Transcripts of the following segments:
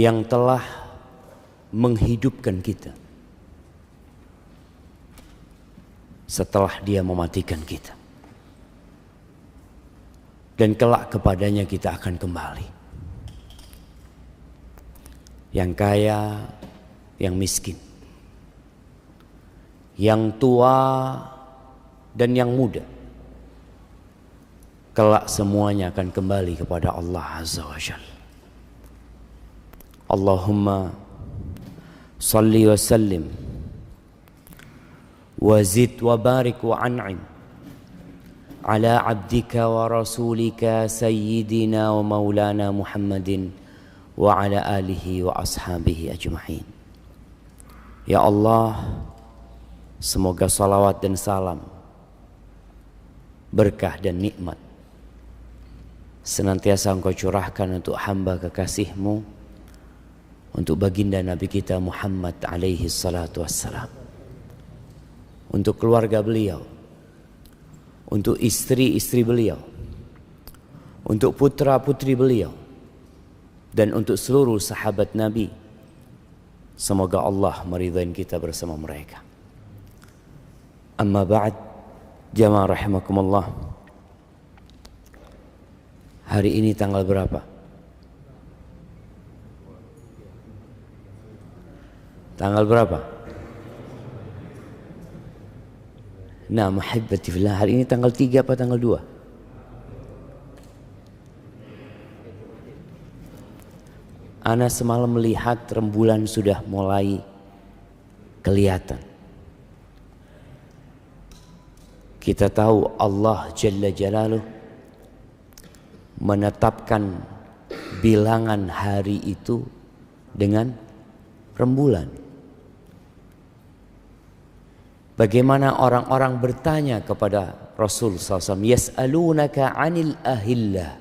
yang telah menghidupkan kita setelah Dia mematikan kita, dan kelak kepadanya kita akan kembali. Yang kaya, yang miskin, yang tua dan yang muda, kelak semuanya akan kembali kepada Allah Azza wa Jalla. Allahumma salli wa sallim wa zid wa barik wa an'im ala abdika wa rasulika sayyidina wa maulana Muhammadin wa ala alihi wa ashabihi ajma'in. Ya Allah, semoga salawat dan salam, berkah dan nikmat senantiasa Engkau curahkan untuk hamba kekasih-Mu, untuk baginda Nabi kita Muhammad alaihi salatu wassalam, untuk keluarga beliau, untuk istri-istri beliau, untuk putra-putri beliau, dan untuk seluruh sahabat Nabi. Semoga Allah meridhai kita bersama mereka. Amma ba'd, jamaah rahimakumullah. Hari ini tanggal berapa? Tanggal berapa? Nah, mahabbati fillah, hari ini tanggal 3 apa tanggal 2? Ana semalam melihat rembulan sudah mulai kelihatan. Kita tahu Allah Jalla Jalaluh menetapkan bilangan hari itu dengan rembulan. Bagaimana orang-orang bertanya kepada Rasul SAW, yas'alunaka 'anil ahillah.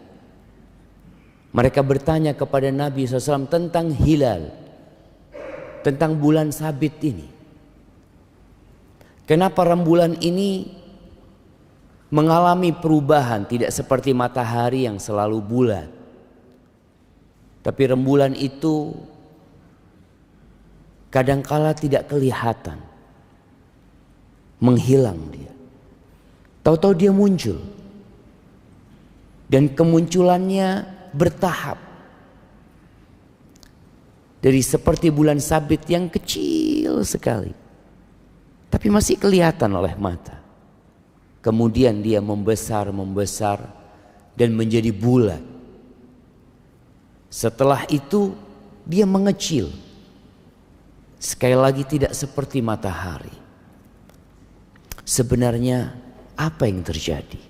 Mereka bertanya kepada Nabi SAW tentang hilal, tentang bulan sabit ini. Kenapa rembulan ini mengalami perubahan, tidak seperti matahari yang selalu bulat, tapi rembulan itu kadangkala tidak kelihatan, menghilang dia. Tahu-tahu dia muncul, dan kemunculannya bertahap. Dari seperti bulan sabit yang kecil sekali, tapi masih kelihatan oleh mata. Kemudian dia membesar dan menjadi bulat. Setelah itu dia mengecil. Sekali lagi tidak seperti matahari. Sebenarnya apa yang terjadi?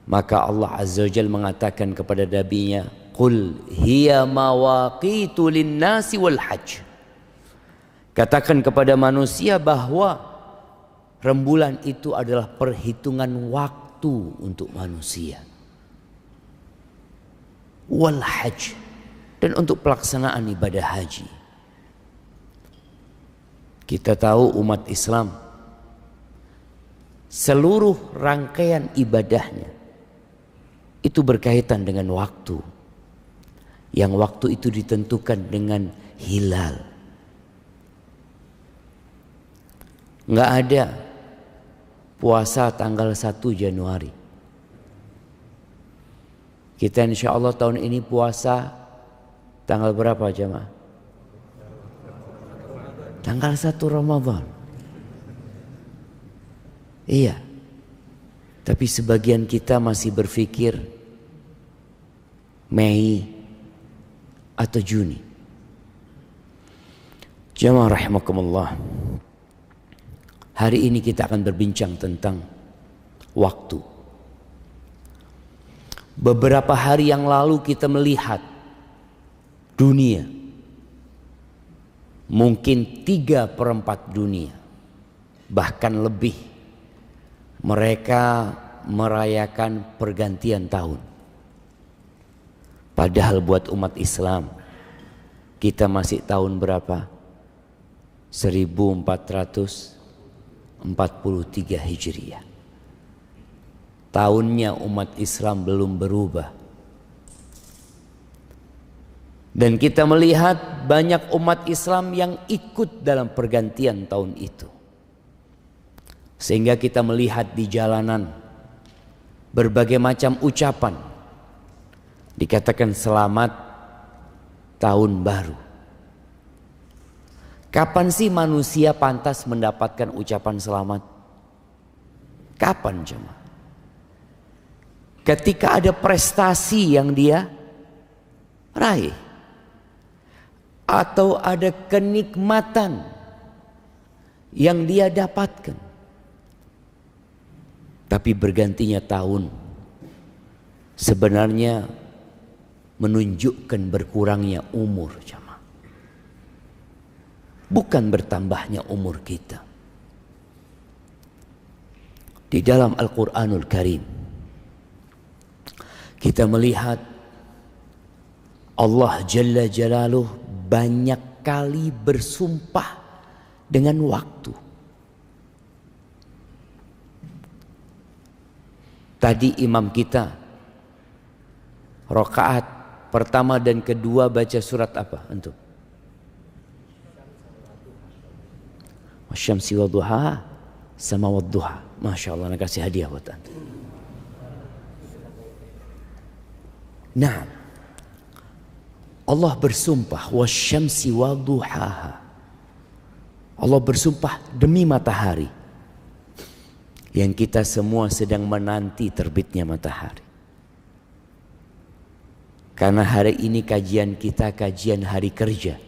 Maka Allah Azza wa Jalla mengatakan kepada nabinya, "Qul hiya mawaqitu lin-nasi wal hajj." Katakan kepada manusia bahwa rembulan itu adalah perhitungan waktu untuk manusia, wal hajj, dan untuk pelaksanaan ibadah haji. Kita tahu umat Islam seluruh rangkaian ibadahnya itu berkaitan dengan waktu, yang waktu itu ditentukan dengan hilal. Nggak ada puasa tanggal 1 Januari. Kita insya Allah tahun ini puasa tanggal berapa jemaah? Tanggal 1 Ramadan. Iya. Tapi sebagian kita masih berpikir Mei atau Juni. Jemaah rahimakumullah. Hari ini kita akan berbincang tentang waktu. Beberapa hari yang lalu kita melihat dunia, mungkin 3/4 dunia, bahkan lebih, mereka merayakan pergantian tahun. Padahal buat umat Islam, kita masih tahun berapa? 1443 Hijriah. Tahunnya umat Islam belum berubah. Dan kita melihat banyak umat Islam yang ikut dalam pergantian tahun itu. Sehingga kita melihat di jalanan berbagai macam ucapan. Dikatakan selamat tahun baru. Kapan sih manusia pantas mendapatkan ucapan selamat? Kapan jemaah? Ketika ada prestasi yang dia raih, atau ada kenikmatan yang dia dapatkan. Tapi bergantinya tahun sebenarnya menunjukkan berkurangnya umur jemaah. Bukan bertambahnya umur kita. Di dalam Al-Quranul Karim kita melihat Allah Jalla Jalaluh banyak kali bersumpah dengan waktu. Tadi imam kita rakaat pertama dan kedua baca surat apa antum? Wasyamsi wadduha sama wadduha. Masya Allah, nak kasih hadiah buat antum. Nah, Allah bersumpah wasyamsi wadduhaha. Allah bersumpah demi matahari yang kita semua sedang menanti terbitnya matahari. Karena hari ini kajian kita kajian hari kerja.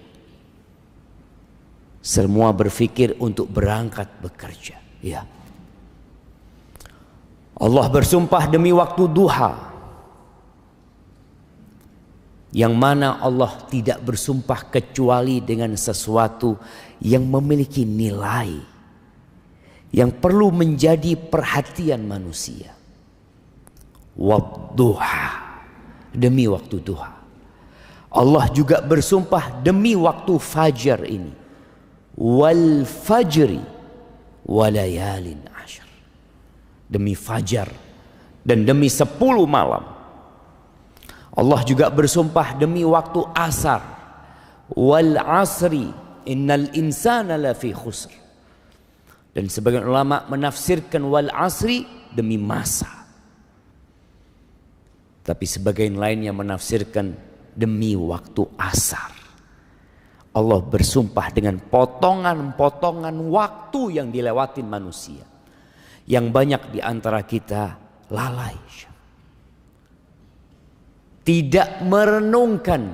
Semua berpikir untuk berangkat bekerja. Ya. Allah bersumpah demi waktu duha. Yang mana Allah tidak bersumpah kecuali dengan sesuatu yang memiliki nilai, yang perlu menjadi perhatian manusia. Wadduha, demi waktu duha. Allah juga bersumpah demi waktu fajar ini. Wal fajri walayalin ashar. Demi fajar dan demi 10 malam. Allah juga bersumpah demi waktu asar. Wal asri innal insana lafi khusr. Dan sebagian ulama menafsirkan wal asri demi masa. Tapi sebagian lainnya menafsirkan demi waktu asar. Allah bersumpah dengan potongan-potongan waktu yang dilewatin manusia. Yang banyak di antara kita lalai. Tidak merenungkan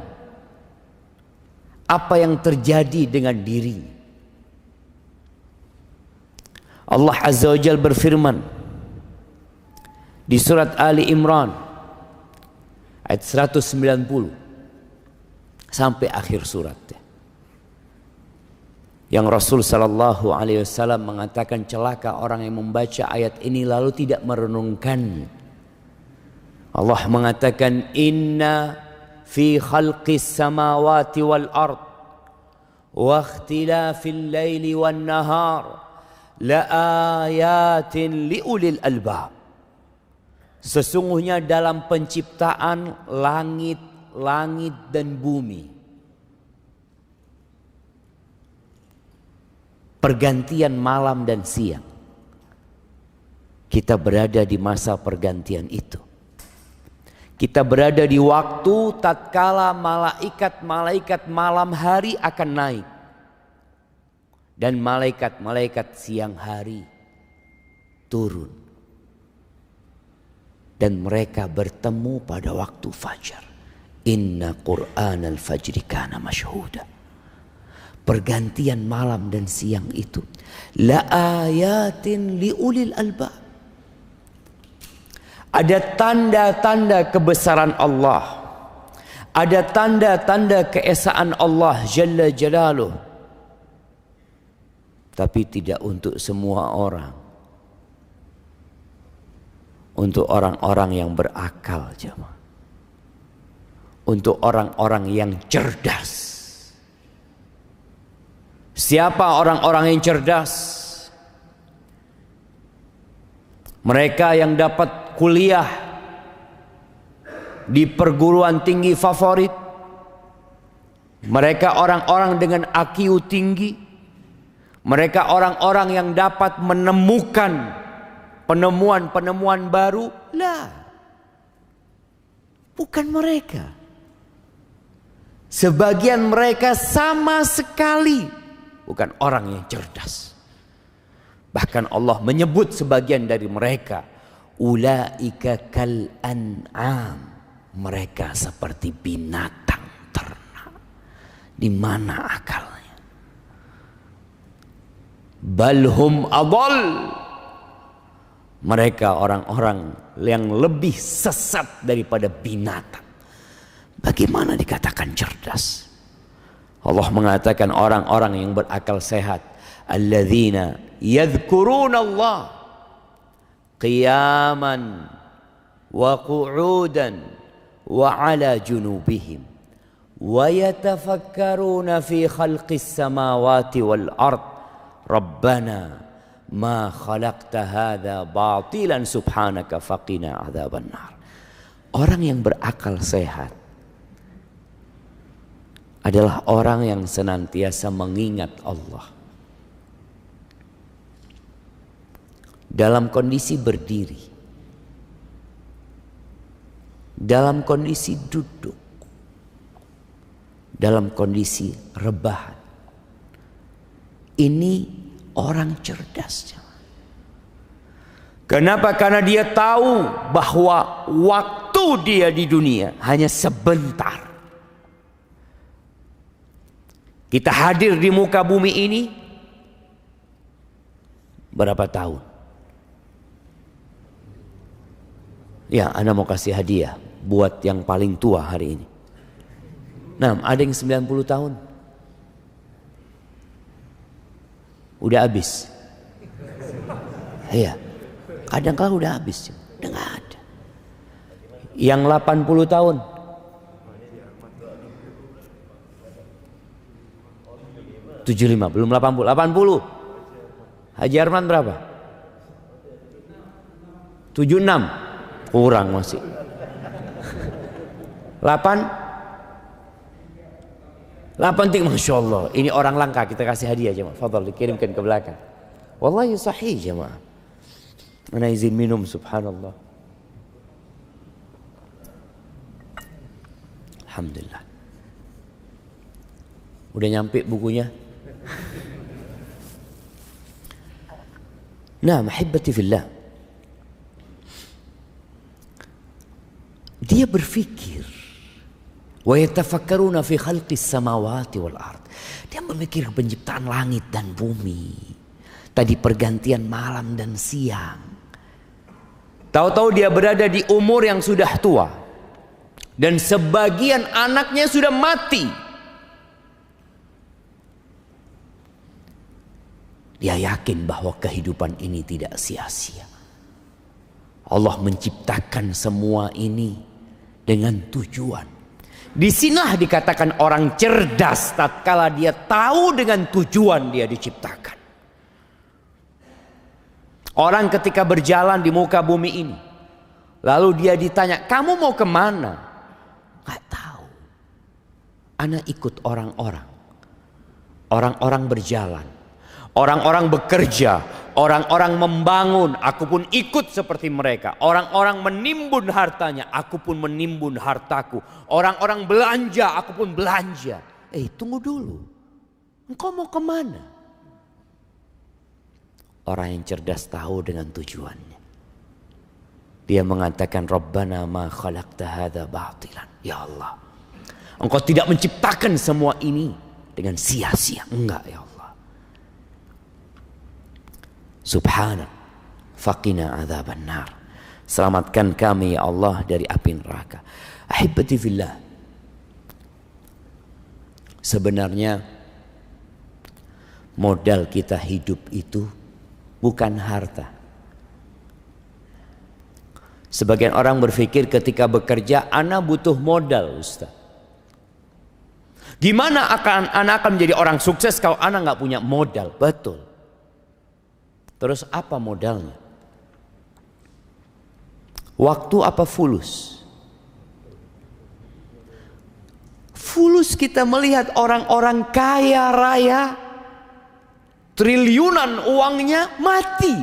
apa yang terjadi dengan diri. Allah Azza wa Jalla berfirman di surat Ali Imran ayat 190 sampai akhir surat. Yang Rasul sallallahu alaihi wasallam mengatakan celaka orang yang membaca ayat ini lalu tidak merenungkan. Allah mengatakan inna fi khalqis samawati wal ard wa ikhtilafil laili wan nahar la ayatin liulil albab. Sesungguhnya dalam penciptaan langit dan bumi, pergantian malam dan siang, kita berada di masa pergantian itu. Kita berada di waktu tatkala malaikat-malaikat malam hari akan naik. Dan malaikat-malaikat siang hari turun. Dan mereka bertemu pada waktu fajar. Inna Qur'an al-fajri kana masyhuda. Pergantian malam dan siang itu. La ayatin liulil albab. Ada tanda-tanda kebesaran Allah. Ada tanda-tanda keesaan Allah Jalla Jalaluh. Tapi tidak untuk semua orang. Untuk orang-orang yang berakal jemaah. Untuk orang-orang yang cerdas. Siapa orang-orang yang cerdas? Mereka yang dapat kuliah di perguruan tinggi favorit, Mereka orang-orang dengan IQ tinggi. Mereka orang-orang yang dapat menemukan penemuan-penemuan baru. Lah, bukan mereka. Sebagian mereka sama sekali bukan orang yang cerdas. Bahkan Allah menyebut sebagian dari mereka, ulaika kal an'am. Mereka seperti binatang ternak. Di mana akalnya? Balhum adall. Mereka orang-orang yang lebih sesat daripada binatang. Bagaimana dikatakan cerdas? Allah mengatakan orang-orang yang berakal sehat, alladzina yadhkuruna Allah qiyaman wa qu'udan wa ala junubihim wa yatafakkaruna fi khalqis samawati wal ard rabbana ma khalaqta hadza batilan subhanaka faqina adzaban nar. Orang yang berakal sehat adalah orang yang senantiasa mengingat Allah dalam kondisi berdiri, dalam kondisi duduk, dalam kondisi rebahan. Ini orang cerdas. Kenapa? Karena dia tahu bahwa waktu dia di dunia hanya sebentar. Kita hadir di muka bumi ini berapa tahun? Ya, Anda mau kasih hadiah buat yang paling tua hari ini. Nah, ada yang 90 tahun. Udah habis. Iya. Kadang kala udah habis. Udah gak ada. Yang 80 tahun. Belum 80. Haji Arman berapa? 76. Kurang masih. 8 Masya Allah. Ini orang langka, kita kasih hadiah jemaah. Fadhal dikirimkan ke belakang. Wallahi sahih jemaah. Ana izin minum, subhanallah. Alhamdulillah. Udah nyampe bukunya. Nah, mahibbati fillah. Dia berfikir, wa yatafakkaruna fi khalqis samawati wal ard. Dia memikir penciptaan langit dan bumi. Tadi pergantian malam dan siang. Tahu-tahu dia berada di umur yang sudah tua. Dan sebagian anaknya sudah mati. Dia yakin bahwa kehidupan ini tidak sia-sia. Allah menciptakan semua ini dengan tujuan. Disinilah dikatakan orang cerdas tatkala dia tahu dengan tujuan dia diciptakan. Orang ketika berjalan di muka bumi ini, lalu dia ditanya, kamu mau kemana? Gak tahu. Ana ikut orang-orang. Orang-orang berjalan. Orang-orang bekerja, orang-orang membangun, aku pun ikut seperti mereka. Orang-orang menimbun hartanya, aku pun menimbun hartaku. Orang-orang belanja, aku pun belanja. Tunggu dulu. Engkau mau kemana? Orang yang cerdas tahu dengan tujuannya. Dia mengatakan, Rabbana ma khalaqta hadza batilan. Ya Allah, Engkau tidak menciptakan semua ini dengan sia-sia. Enggak ya Allah. Subhanak faqina adzaban nar. Selamatkan kami ya Allah dari api neraka. Ahibbati fillah. Sebenarnya modal kita hidup itu bukan harta. Sebagian orang berpikir ketika bekerja ana butuh modal, Ustaz. Gimana ana akan menjadi orang sukses kalau ana nggak punya modal? Betul. Terus apa modalnya? Waktu apa fulus? Fulus kita melihat orang-orang kaya raya, triliunan uangnya mati.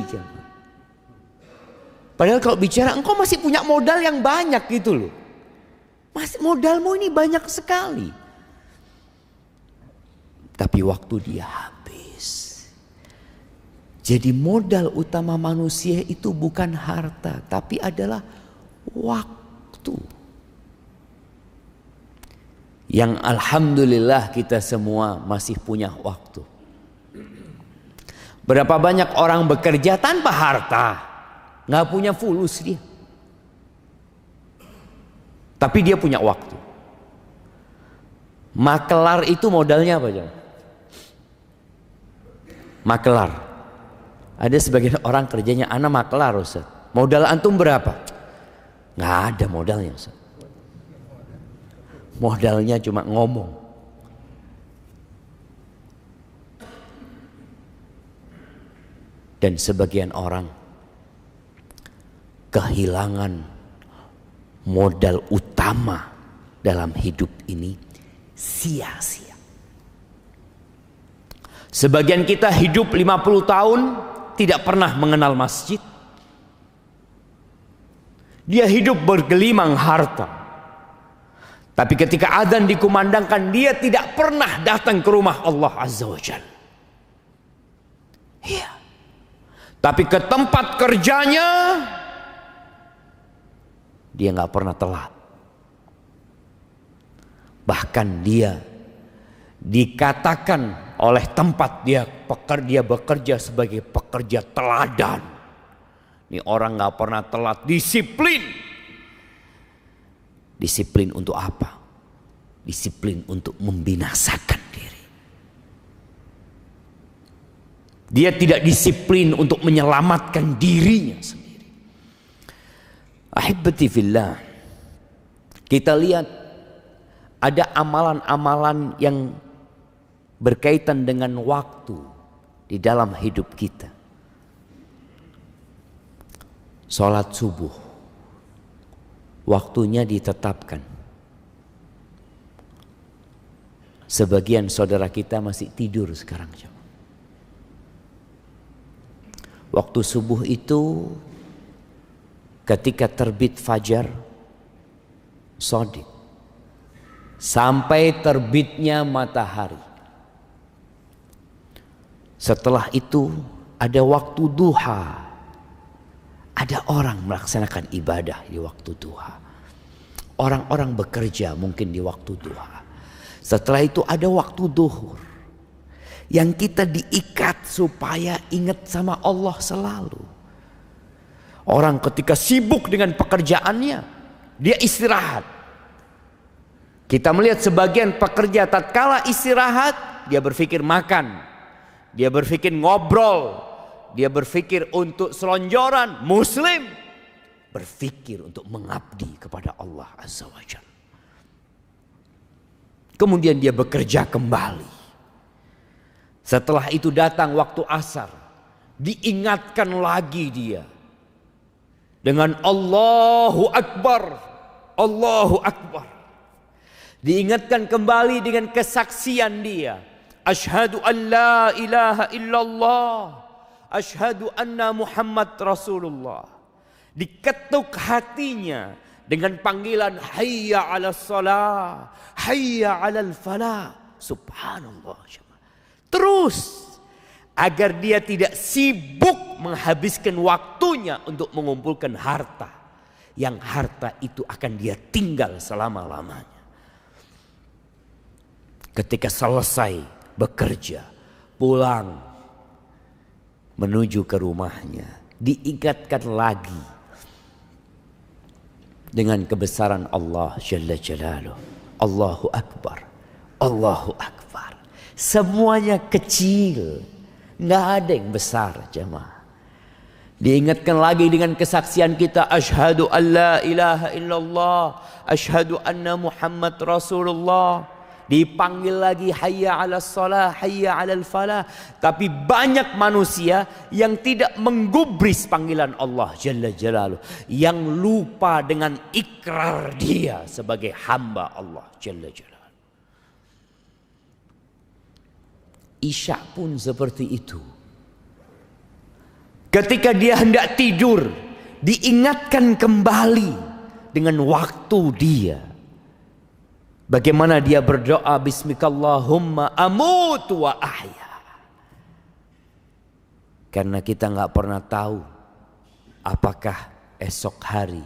Padahal kalau bicara engkau masih punya modal yang banyak gitu loh. Modalmu ini banyak sekali. Tapi waktu dia habis. Jadi modal utama manusia itu bukan harta, tapi adalah waktu. Yang alhamdulillah kita semua masih punya waktu. Berapa banyak orang bekerja tanpa harta, nggak punya fulus dia. Tapi dia punya waktu. Makelar itu modalnya apa, Jom? Makelar. Ada sebagian orang kerjanya anak makelar, Ustaz. Modal antum berapa? Nggak ada modalnya, Ustaz. Modalnya cuma ngomong. Dan sebagian orang kehilangan modal utama dalam hidup ini sia-sia. Sebagian kita hidup 50 tahun tidak pernah mengenal masjid. Dia hidup bergelimang harta. Tapi ketika adzan dikumandangkan, dia tidak pernah datang ke rumah Allah Azza wa Jalla. Iya. Tapi ke tempat kerjanya dia nggak pernah telat. Bahkan dia dikatakan oleh tempat dia bekerja sebagai pekerja teladan. Ini orang nggak pernah telat, disiplin. Disiplin untuk apa? Disiplin untuk membinasakan diri. Dia tidak disiplin untuk menyelamatkan dirinya sendiri. Ahibati fillah, kita lihat ada amalan-amalan yang berkaitan dengan waktu di dalam hidup kita. Salat subuh, waktunya ditetapkan. Sebagian saudara kita masih tidur sekarang. Waktu subuh itu ketika terbit fajar shadiq sampai terbitnya matahari. Setelah itu ada waktu duha. Ada orang melaksanakan ibadah di waktu duha. Orang-orang bekerja mungkin di waktu duha. Setelah itu ada waktu duhur. Yang kita diikat supaya ingat sama Allah selalu. Orang ketika sibuk dengan pekerjaannya, dia istirahat. Kita melihat sebagian pekerja tatkala istirahat, dia berpikir makan. Dia berpikir ngobrol. Dia berpikir untuk selonjoran. Muslim berpikir untuk mengabdi kepada Allah Azza wa Jalla. Kemudian dia bekerja kembali. Setelah itu datang waktu asar. Diingatkan lagi dia. Dengan Allahu Akbar. Allahu Akbar. Diingatkan kembali dengan kesaksian dia. Asyhadu an la ilaha illallah. Asyhadu anna Muhammad Rasulullah. Diketuk hatinya dengan panggilan hayya 'alas shalah, hayya 'alal falah. Subhanallah. Terus agar dia tidak sibuk menghabiskan waktunya untuk mengumpulkan harta. Yang harta itu akan dia tinggal selama-lamanya. Ketika selesai bekerja, pulang menuju ke rumahnya, diingatkan lagi dengan kebesaran Allah Jalla Jalaluh. Allahu Akbar, Allahu Akbar. Semuanya kecil, nggak ada yang besar, jemaah. Diingatkan lagi dengan kesaksian kita, asyhadu an la ilaha illallah, asyhadu anna Muhammad Rasulullah. Dipanggil lagi hayya 'alas shalah, hayya 'alal falah. Tapi banyak manusia yang tidak menggubris panggilan Allah Jalla Jalaluh, yang lupa dengan ikrar dia sebagai hamba Allah Jalla Jalaluh. Isya pun seperti itu. Ketika dia hendak tidur, diingatkan kembali dengan waktu dia. Bagaimana dia berdoa, Bismikallahumma amutu wa ahya. Karena kita nggak pernah tahu apakah esok hari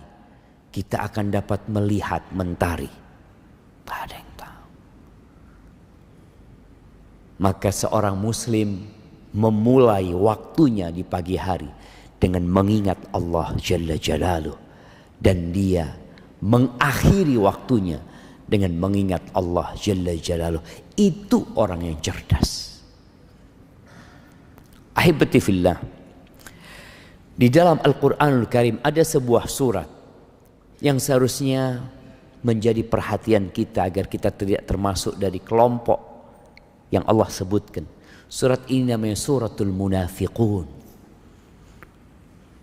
kita akan dapat melihat mentari. Tak ada yang tahu. Maka seorang muslim memulai waktunya di pagi hari dengan mengingat Allah Jalla Jalaluh. Dan dia mengakhiri waktunya dengan mengingat Allah Jalla Jalaluh. Itu orang yang cerdas. Ahibati fillah, di dalam Al-Quranul Karim ada sebuah surat yang seharusnya menjadi perhatian kita agar kita tidak termasuk dari kelompok yang Allah sebutkan. Surat ini namanya Suratul Munafiqun.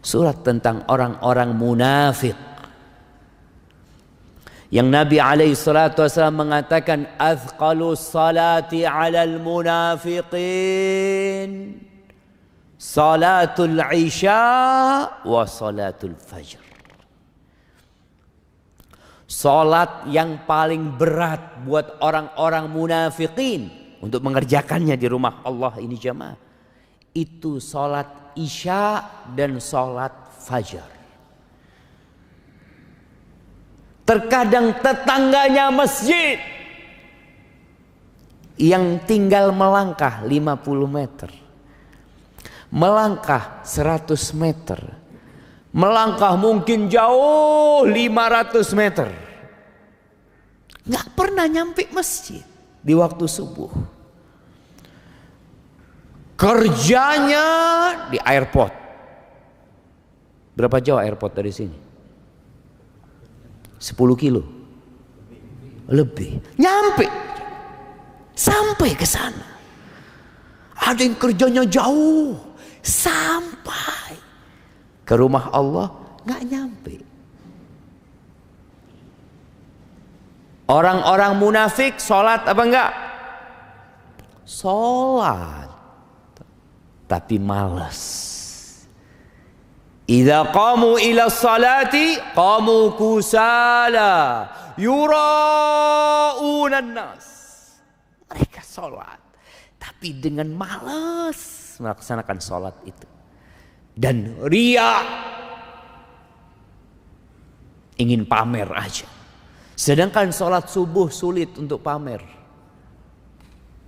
Surat tentang orang-orang munafik. Yang Nabi SAW mengatakan, Athqalus salati alal munafiqin salatul isya wa salatul fajr. Salat yang paling berat buat orang-orang munafikin untuk mengerjakannya di rumah Allah ini jamaah, itu salat isya dan salat fajar. Terkadang tetangganya masjid yang tinggal melangkah 50 meter, melangkah 100 meter, melangkah mungkin jauh 500 meter, nggak pernah nyampe masjid di waktu subuh. Kerjanya di airport. Berapa jauh airport dari sini? 10 kilo lebih. Nyampe sampai ke sana. Ada yang kerjanya jauh sampai ke rumah Allah nggak nyampe. Orang-orang munafik sholat apa enggak? Sholat, tapi malas. Idza qamu ila salati qamu kusala yura'unan nas. Mereka sholat, tapi dengan malas melaksanakan sholat itu. Dan ria, ingin pamer aja. Sedangkan sholat subuh sulit untuk pamer.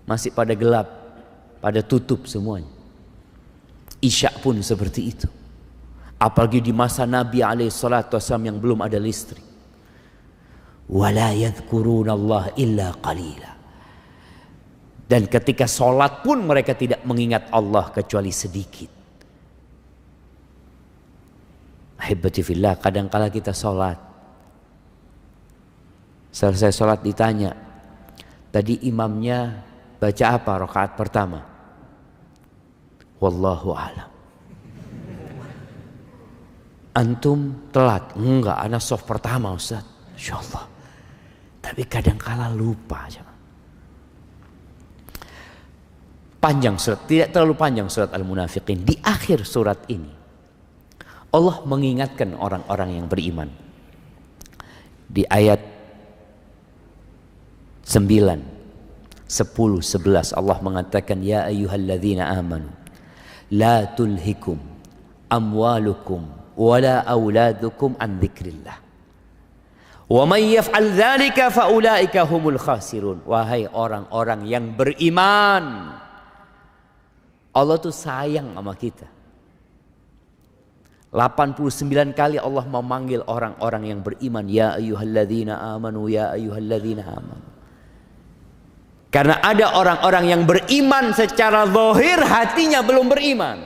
Masih pada gelap, pada tutup semuanya. Isya pun seperti itu. Apalagi di masa Nabi SAW yang belum ada listrik. Wala yadhkurunallah illa qalila. Dan ketika sholat pun mereka tidak mengingat Allah kecuali sedikit. Ahibati fillah, kadangkala kita sholat, selesai sholat ditanya, tadi imamnya baca apa rakaat pertama? Wallahu a'lam. Antum telat? Enggak, ana soft pertama Ustaz. Insyaallah. Tapi kadangkala lupa. Panjang surat, tidak terlalu panjang surat Al-Munafiqin. Di akhir surat ini Allah mengingatkan orang-orang yang beriman. Di ayat 9, 10, 11 Allah mengatakan, Ya ayyuhalladzina amanu la tulhikum amwalukum wala auladukum an dzikrillah wa man yaf'al dzalika fa ulaika humul khasirun. Wahai orang-orang yang beriman, Allah tuh sayang sama kita. 89 kali Allah memanggil orang-orang yang beriman, ya ayyuhalladzina amanu, ya ayyuhalladzina amanu. Karena ada orang-orang yang beriman secara zahir, hatinya belum beriman.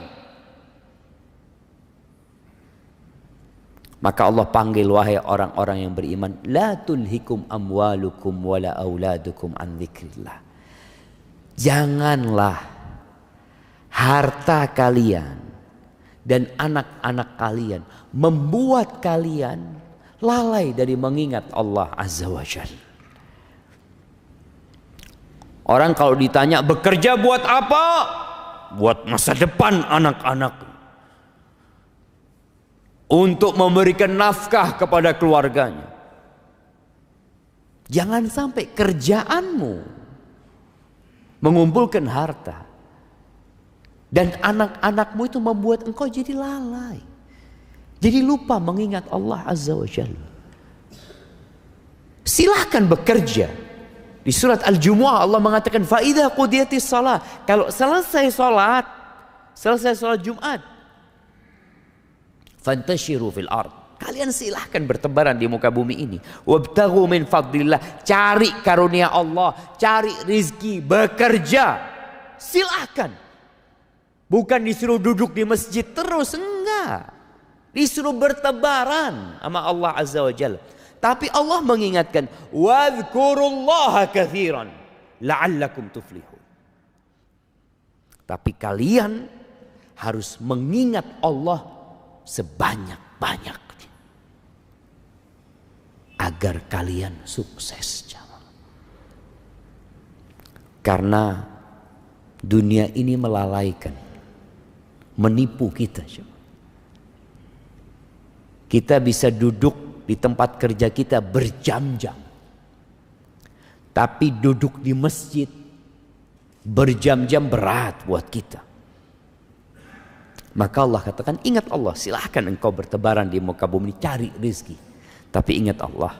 Maka Allah panggil, wahai orang-orang yang beriman, la tulhikum amwalukum wala auladukum an dzikrillah. Janganlah harta kalian dan anak-anak kalian membuat kalian lalai dari mengingat Allah Azza wa Jalla. Orang kalau ditanya bekerja buat apa? Buat masa depan anak-anak. Untuk memberikan nafkah kepada keluarganya. Jangan sampai kerjaanmu mengumpulkan harta. Dan anak-anakmu itu membuat engkau jadi lalai. Jadi lupa mengingat Allah Azza wa Jalla. Silahkan bekerja. Di surat Al-Jumu'ah Allah mengatakan فَإِذَا قُضِيَتِ الصَّلَاةِ. Kalau selesai sholat Jumat, فَانْتَشِرُوا فِي الْأَرْضِ. Kalian silahkan bertebaran di muka bumi ini. وَابْتَغُوا مِنْ فَضْلِ اللَّهِ. Cari karunia Allah, cari rizki, bekerja. Silahkan. Bukan disuruh duduk di masjid terus, enggak. Disuruh bertebaran sama Allah Azza wa Jalla. Tapi Allah mengingatkan, وَاذْكُرُوا كَثِيرًا لَعَلَّكُمْ تُفْلِحُونَ. Tapi kalian harus mengingat Allah sebanyak-banyaknya agar kalian sukses. Karena dunia ini melalaikan, menipu kita. Kita bisa duduk di tempat kerja kita berjam-jam, tapi duduk di masjid berjam-jam berat buat kita. Maka Allah katakan, ingat Allah, silahkan engkau bertebaran di muka bumi, cari rezeki. Tapi ingat Allah.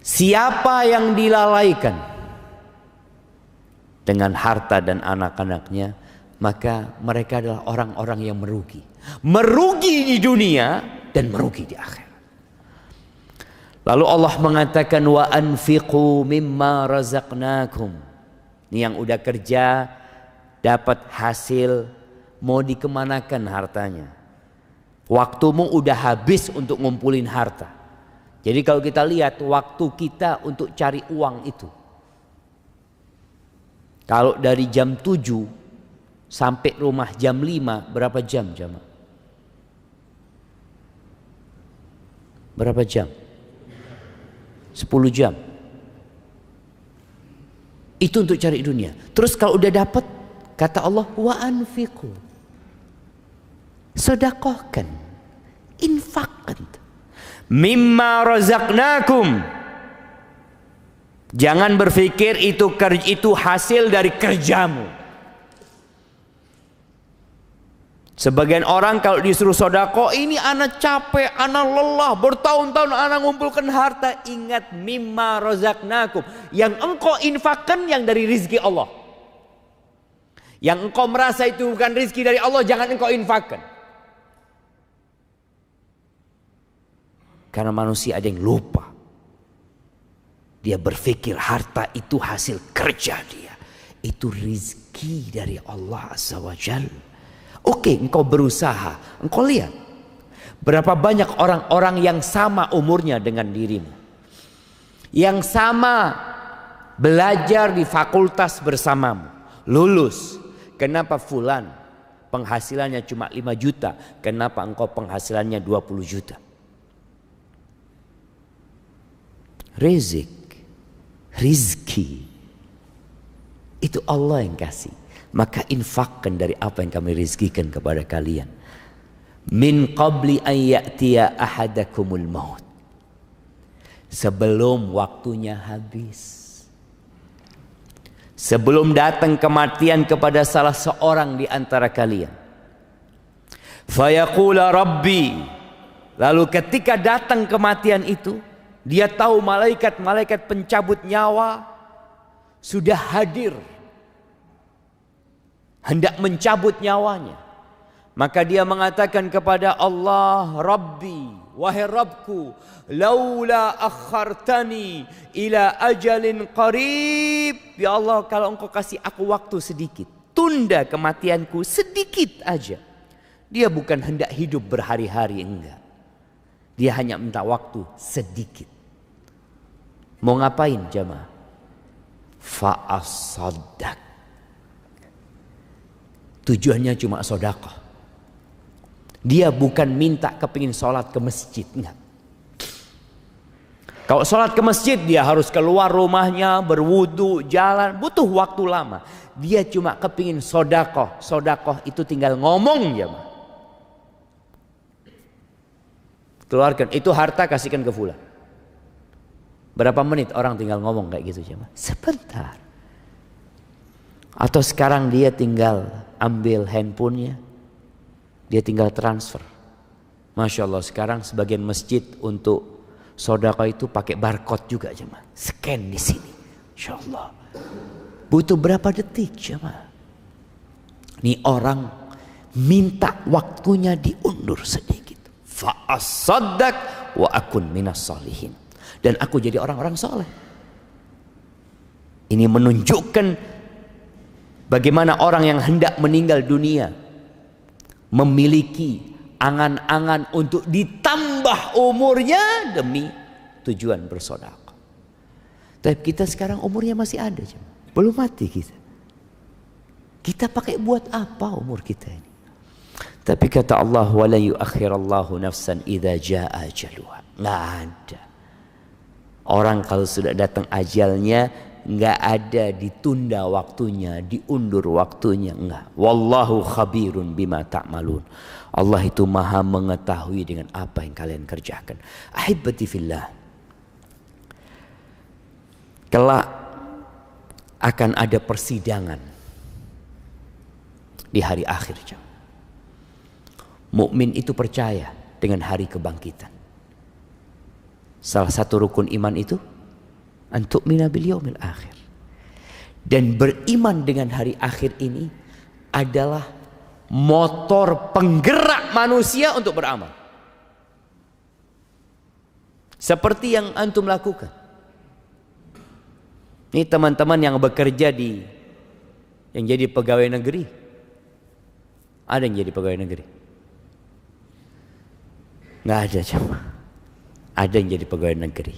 Siapa yang dilalaikan dengan harta dan anak-anaknya, maka mereka adalah orang-orang yang merugi. Merugi di dunia dan merugi di akhirat. Lalu Allah mengatakan, wa anfiqu mimma razaqnakum. Ini yang udah kerja, dapat hasil, mau dikemanakan hartanya? Waktumu udah habis untuk ngumpulin harta. Jadi kalau kita lihat waktu kita untuk cari uang itu, kalau dari jam 7 sampai rumah jam 5, berapa jam jamaah? Berapa jam? 10 jam. Itu untuk cari dunia. Terus kalau udah dapat, kata Allah, wa anfiqu. Sedekahkan, infakkan mimma razaqnakum. Jangan berpikir itu hasil dari kerjamu. Sebagian orang kalau disuruh sedekah, ini anak capek, anak lelah, bertahun-tahun anak ngumpulkan harta. Ingat, mimma razaqnakum, yang engkau infakkan yang dari rizki Allah. Yang engkau merasa itu bukan rizki dari Allah, jangan engkau infakkan. Karena manusia ada yang lupa. Dia berpikir harta itu hasil kerja dia. Itu rizki dari Allah Azza wa Jalla. Oke, engkau berusaha. Engkau lihat berapa banyak orang-orang yang sama umurnya dengan dirimu, yang sama belajar di fakultas bersamamu, lulus. Kenapa fulan penghasilannya cuma 5 juta? Kenapa engkau penghasilannya 20 juta? Rizki itu Allah yang kasih. Maka infakkan dari apa yang kami rizkikan kepada kalian. Min qabli an ya'tiya ahadakumul maut. Sebelum waktunya habis. Sebelum datang kematian kepada salah seorang di antara kalian. Fayaqula Rabbi. Lalu ketika datang kematian itu, dia tahu malaikat-malaikat pencabut nyawa sudah hadir, hendak mencabut nyawanya. Maka dia mengatakan kepada Allah, Rabbi, wahai Rabbku, laula akhartani ila ajalin qarib. Ya Allah, kalau engkau kasih aku waktu sedikit, tunda kematianku sedikit aja. Dia bukan hendak hidup berhari-hari, enggak. Dia hanya minta waktu sedikit. Mau ngapain jamaah? Fa'asaddaq. Tujuannya cuma sedekah. Dia bukan minta kepingin sholat ke masjid, enggak. Kalau sholat ke masjid dia harus keluar rumahnya, berwudu, jalan, butuh waktu lama. Dia cuma kepingin sodakoh. Sodakoh itu tinggal ngomong ya. Keluarkan itu harta, kasihkan ke fulan. Berapa menit orang tinggal ngomong kayak gitu jemaah? Sebentar. Atau sekarang dia tinggal ambil handphonenya, dia tinggal transfer. Masya Allah, sekarang sebagian masjid untuk sedekah itu pakai barcode juga jemaah. Scan di sini. Masya Allah. Butuh berapa detik jemaah? Ini orang minta waktunya diundur sedikit. Fa'asaddaq wa akun minas salihin. Dan aku jadi orang-orang soleh. Ini menunjukkan bagaimana orang yang hendak meninggal dunia memiliki angan-angan untuk ditambah umurnya demi tujuan bersedekah. Tapi kita sekarang umurnya masih ada, belum mati kita. Kita pakai buat apa umur kita ini? Tapi kata Allah, wala yuakhirallahu nafsan idza jaa ajaluha. Nggak ada. Orang kalau sudah datang ajalnya, nggak ada ditunda waktunya, diundur waktunya, enggak. Wallahu khabirun bima ta'malun. Allah itu maha mengetahui dengan apa yang kalian kerjakan. Ahibati fillah. Kelak akan ada persidangan di hari akhir. Mukmin itu percaya dengan hari kebangkitan. Salah satu rukun iman itu antu'mina bil yaumil akhir. Dan beriman dengan hari akhir ini adalah motor penggerak manusia untuk beramal. Seperti yang antum lakukan. Ini teman-teman yang bekerja yang jadi pegawai negeri. Ada yang jadi pegawai negeri? Nggak ada cuma. Ada yang jadi pegawai negeri.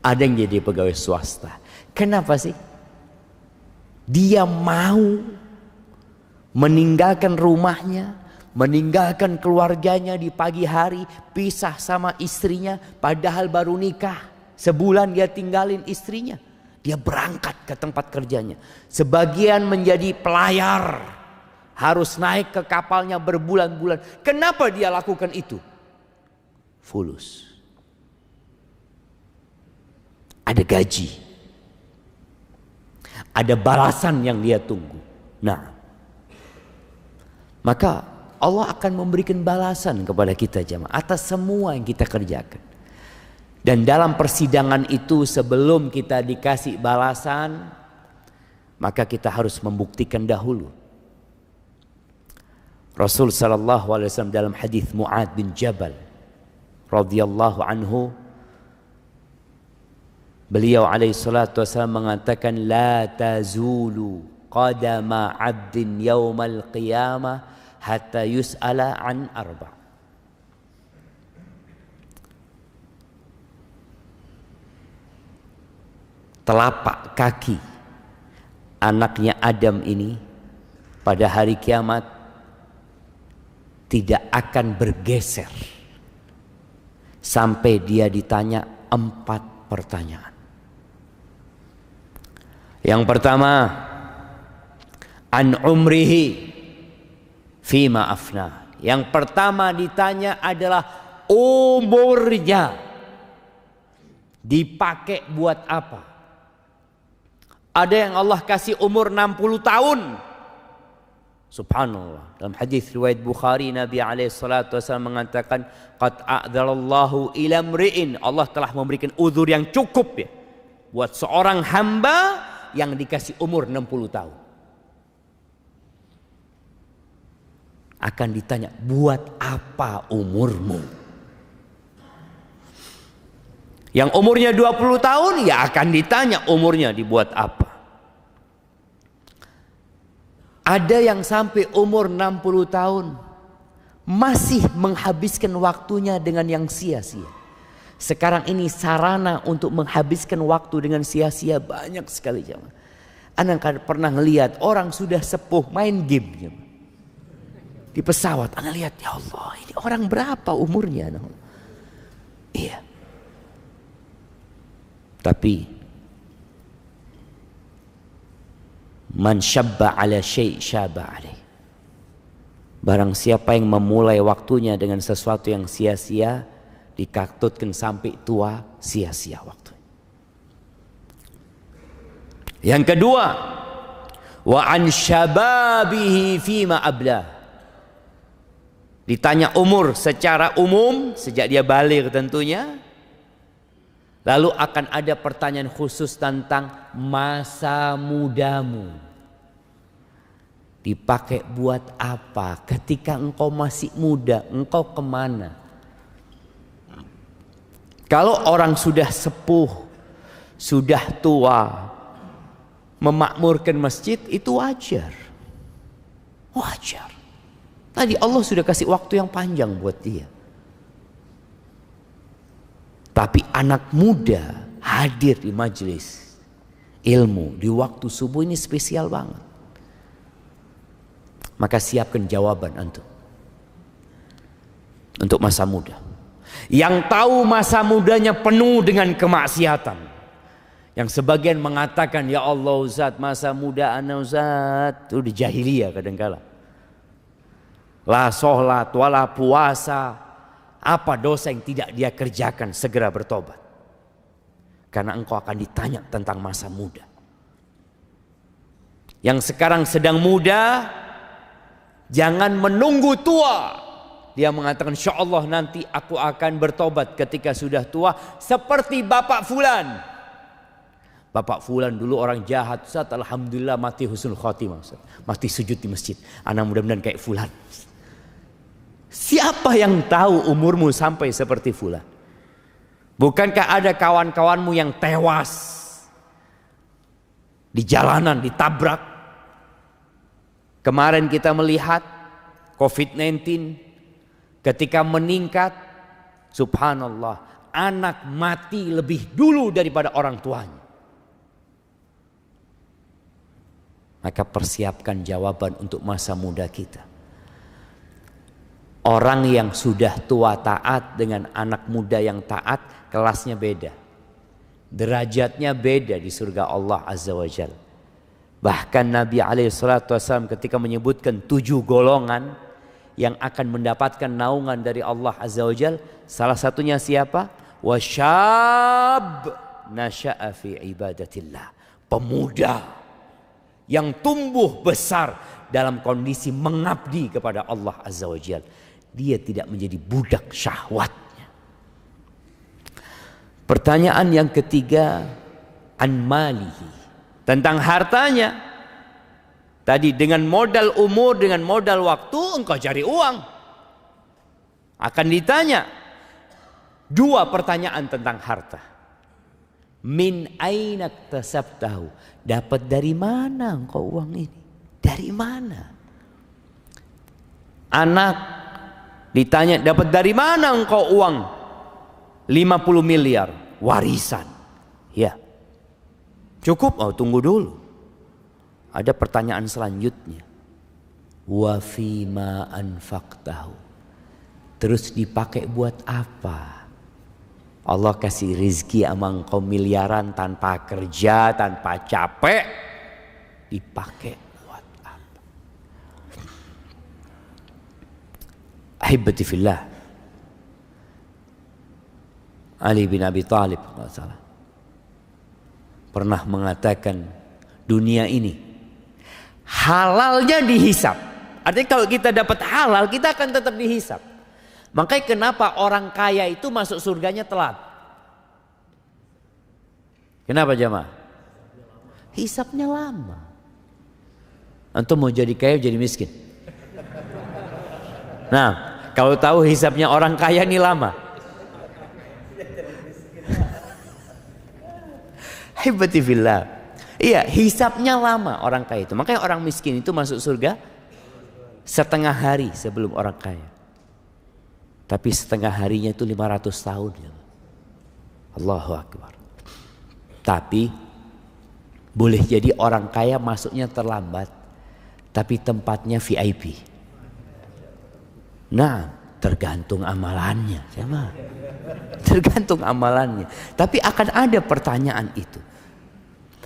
Ada yang jadi pegawai swasta. Kenapa sih? Dia mau meninggalkan rumahnya, meninggalkan keluarganya di pagi hari, pisah sama istrinya, padahal baru nikah. Sebulan dia tinggalin istrinya. Dia berangkat ke tempat kerjanya. Sebagian menjadi pelayar, harus naik ke kapalnya berbulan-bulan. Kenapa dia lakukan itu? Fulus. Ada gaji. Ada balasan yang dia tunggu. Nah, maka Allah akan memberikan balasan kepada kita jemaah atas semua yang kita kerjakan. Dan dalam persidangan itu sebelum kita dikasih balasan, maka kita harus membuktikan dahulu. Rasul sallallahu alaihi wasallam dalam hadis Mu'ad bin Jabal radhiyallahu anhu, beliau alaihi salatu wasallam mengatakan, la tazulu qadama 'abdin yaumal qiyamah hatta yus'ala an arba'. Telapak kaki anaknya Adam ini pada hari kiamat tidak akan bergeser sampai dia ditanya 4 pertanyaan. Yang pertama, an umrihi fima afna. Yang pertama ditanya adalah umurnya dipakai buat apa? Ada yang Allah kasih umur 60 tahun. Subhanallah. Dalam hadis riwayat Bukhari, Nabi alaihi salatu wasallam mengatakan, qad a'dzalallahu ila mri'in. Allah telah memberikan uzur yang cukup ya buat seorang hamba yang dikasih umur 60 tahun. Akan ditanya, buat apa umurmu? Yang umurnya 20 tahun ya akan ditanya umurnya dibuat apa. Ada yang sampai umur 60 tahun masih menghabiskan waktunya dengan yang sia-sia. Sekarang ini sarana untuk menghabiskan waktu dengan sia-sia banyak sekali jemaah. Anda kan pernah ngelihat orang sudah sepuh main game jemaah. Di pesawat Anda lihat, ya Allah, ini orang berapa umurnya? Iya. Tapi man syabba ala syai' syaba alaih. Barang siapa yang memulai waktunya dengan sesuatu yang sia-sia, dikatutkan sampai tua sia-sia waktu. Yang kedua, wa an syababihi fima ablah. Ditanya umur secara umum sejak dia baligh tentunya. Lalu akan ada pertanyaan khusus tentang masa mudamu. Dipakai buat apa? Ketika engkau masih muda, engkau kemana? Kalau orang sudah sepuh, sudah tua, memakmurkan masjid, itu wajar. Wajar. Tadi Allah sudah kasih waktu yang panjang buat dia. Tapi anak muda hadir di majelis ilmu di waktu subuh ini spesial banget. Maka siapkan jawaban antum untuk masa muda. Yang tahu masa mudanya penuh dengan kemaksiatan. Yang sebagian mengatakan, ya Allah Ustaz, masa muda ana Ustaz, itu di jahiliyah kadang-kala. La sholat, wala puasa. Apa dosa yang tidak dia kerjakan, segera bertobat. Karena engkau akan ditanya tentang masa muda. Yang sekarang sedang muda, jangan menunggu tua. Dia mengatakan, insya Allah nanti aku akan bertobat ketika sudah tua. Seperti Bapak Fulan. Bapak Fulan dulu orang jahat, Ustaz, alhamdulillah mati husnul khotimah, Ustaz. Mati sujud di masjid. Anak mudah-mudahan kayak Fulan. Siapa yang tahu umurmu sampai seperti Fulan? Bukankah ada kawan-kawanmu yang tewas di jalanan, ditabrak? Kemarin kita melihat COVID-19 ketika meningkat, subhanallah, anak mati lebih dulu daripada orang tuanya. Maka persiapkan jawaban untuk masa muda kita. Orang yang sudah tua taat dengan anak muda yang taat, kelasnya beda. Derajatnya beda di surga Allah Azza wa Jalla. Bahkan Nabi SAW ketika menyebutkan 7 golongan yang akan mendapatkan naungan dari Allah Azza wa Jalla, salah satunya siapa? Wasyab nasya'a fi ibadatillah. Pemuda yang tumbuh besar dalam kondisi mengabdi kepada Allah Azza wa Jalla. Dia tidak menjadi budak syahwatnya. Pertanyaan yang ketiga, an malihi, tentang hartanya. Tadi dengan modal umur, dengan modal waktu, engkau cari uang. Akan ditanya 2 pertanyaan tentang harta. Min aina tasabtahu, dapat dari mana engkau uang ini? Dari mana? Anak ditanya, dapat dari mana engkau uang 50 miliar warisan? Ya. Cukup? Oh, tunggu dulu. Ada pertanyaan selanjutnya. Wa fima anfaqtahu. Terus dipakai buat apa? Allah kasih rizki sama engkau miliaran tanpa kerja, tanpa capek. Dipakai. Ahibati fillah, Ali bin Abi Thalib pernah mengatakan, dunia ini halalnya dihisap. Artinya kalau kita dapat halal, kita akan tetap dihisap. Makanya kenapa orang kaya itu masuk surganya telat? Kenapa jamaah? Hisapnya lama. Antum mau jadi kaya jadi miskin? Nah, kalau tahu hisapnya orang kaya ini lama. Hibati fillah. Iya, hisapnya lama orang kaya itu. Makanya orang miskin itu masuk surga setengah hari sebelum orang kaya. Tapi setengah harinya itu 500 tahun. Ya. Allahu Akbar. Tapi boleh jadi orang kaya masuknya terlambat. Tapi tempatnya VIP. Nah, Tergantung amalannya, jemaah. Tergantung amalannya. Tapi akan ada pertanyaan itu.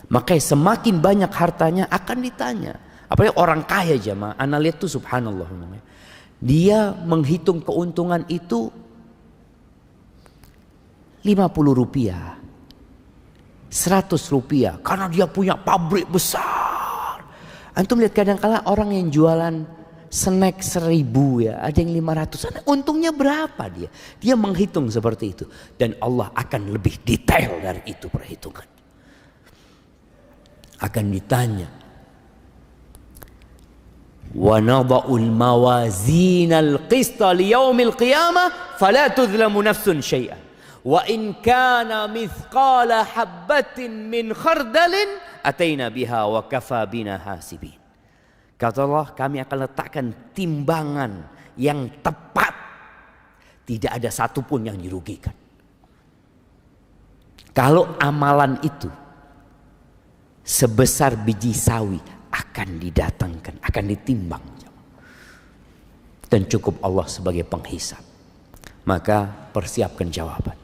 Makanya semakin banyak hartanya akan ditanya. Apalagi orang kaya, jemaah. Ana lihat tuh subhanallah. Dia menghitung keuntungan itu 50 rupiah, 100 rupiah. Karena dia punya pabrik besar. Antum lihat kadang-kala orang yang jualan snack 1000 ya, ada yang 500. Untungnya berapa dia? Dia menghitung seperti itu. Dan Allah akan lebih detail dari itu perhitungan. Akan ditanya. Wa nada'ul mawazinal qista liyaumil qiyamah fala tudlamu nafsun syai'an. Wa in kana mithqala habbatin min khardalin ataina biha wa kafa bina hasibin. Kata Allah, kami akan letakkan timbangan yang tepat. Tidak ada satupun yang dirugikan. Kalau amalan itu sebesar biji sawi akan didatangkan, akan ditimbang. Dan cukup Allah sebagai penghisab. Maka persiapkan jawaban.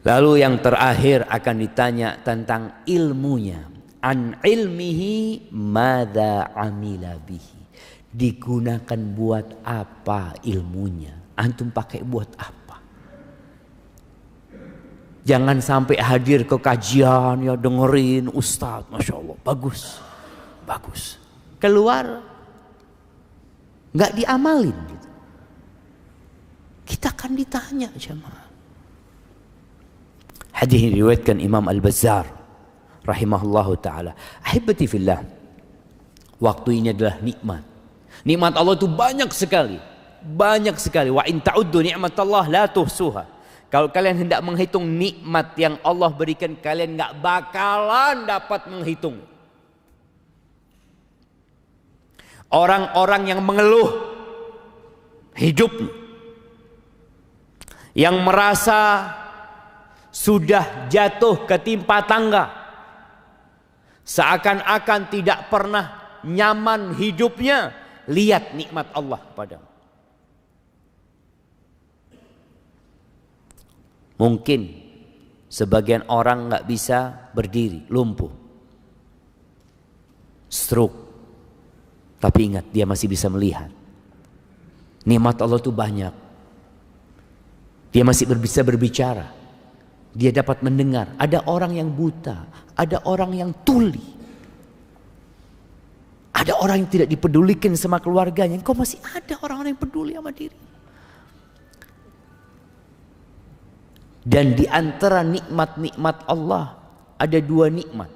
Lalu yang terakhir akan ditanya tentang ilmunya. An ilmihi madza amila bihi. Digunakan buat apa ilmunya? Antum pakai buat apa? Jangan sampai hadir ke kajian ya dengerin ustaz, masya Allah bagus, bagus. Keluar nggak diamalin gitu. Kita akan ditanya jemaah. Hadis ini diriwayatkan Imam Al-Bazzar rahimahullahu ta'ala. Ahibati fillah. Waktu ini adalah nikmat. Nikmat Allah itu banyak sekali. Banyak sekali. Wa in ta'uddu ni'matallah la tuhsuha. Kalau kalian hendak menghitung nikmat yang Allah berikan, kalian gak bakalan dapat menghitung. Orang-orang yang mengeluh hidupnya, yang merasa sudah jatuh ketimpa tangga, seakan-akan tidak pernah nyaman hidupnya, lihat nikmat Allah padamu. Mungkin sebagian orang nggak bisa berdiri, lumpuh, stroke, tapi ingat dia masih bisa melihat. Nikmat Allah itu banyak. Dia masih bisa berbicara. Dia dapat mendengar. Ada orang yang buta, ada orang yang tuli, ada orang yang tidak dipedulikan sama keluarganya. Kok masih ada orang-orang yang peduli sama diri. Dan di antara nikmat-nikmat Allah ada dua nikmat.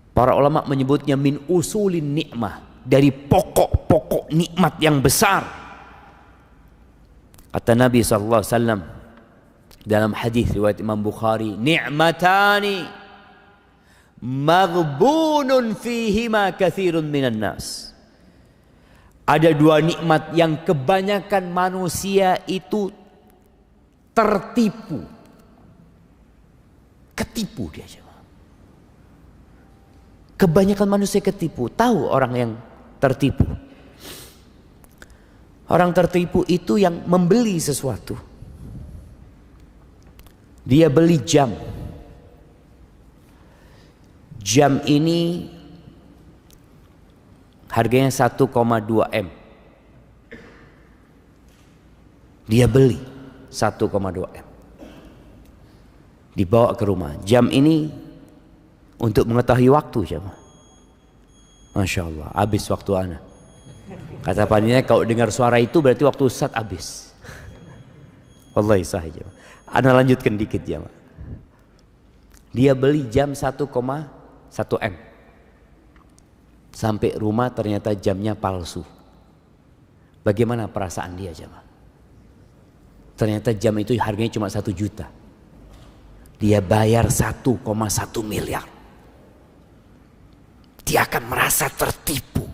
Para ulama menyebutnya min usulin nikmah, dari pokok-pokok nikmat yang besar. Kata Nabi SAW dalam hadis riwayat Imam Bukhari, ni'matani maghbunun fihima katsirun minan nas. Ada dua nikmat yang kebanyakan manusia itu tertipu. Ketipu dia. Kebanyakan manusia ketipu. Tahu orang yang tertipu? Orang tertipu itu yang membeli sesuatu. Dia beli jam. Jam ini harganya 1,2 M. Dia beli 1,2 M. Dibawa ke rumah. Jam ini untuk mengetahui waktu, jemaah. Masya Allah, habis waktu ana. Kata panitia, kalau dengar suara itu berarti waktu Ustaz habis. Wallahi sahih, jemaah. Ana lanjutkan dikit, jemaah. Dia beli jam 1,1 M. Sampai rumah ternyata jamnya palsu. Bagaimana perasaan dia, jemaah? Ternyata jam itu harganya cuma 1 juta. Dia bayar 1,1 miliar. Dia akan merasa tertipu.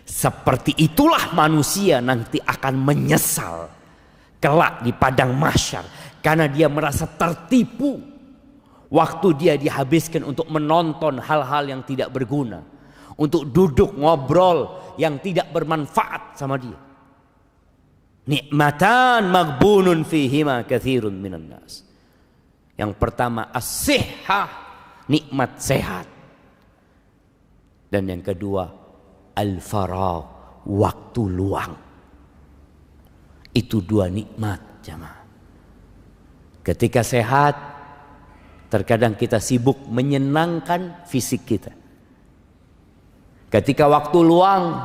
Seperti itulah manusia nanti akan menyesal kelak di padang mahsyar, karena dia merasa tertipu. Waktu dia dihabiskan untuk menonton hal-hal yang tidak berguna, untuk duduk ngobrol yang tidak bermanfaat sama dia. Nikmatan maghbunun fihima katsirun minan nas. Yang pertama as-sihhah, nikmat sehat. Dan yang kedua al-faragh, waktu luang. Itu dua nikmat, jamaah. Ketika sehat, terkadang kita sibuk menyenangkan fisik kita. Ketika waktu luang,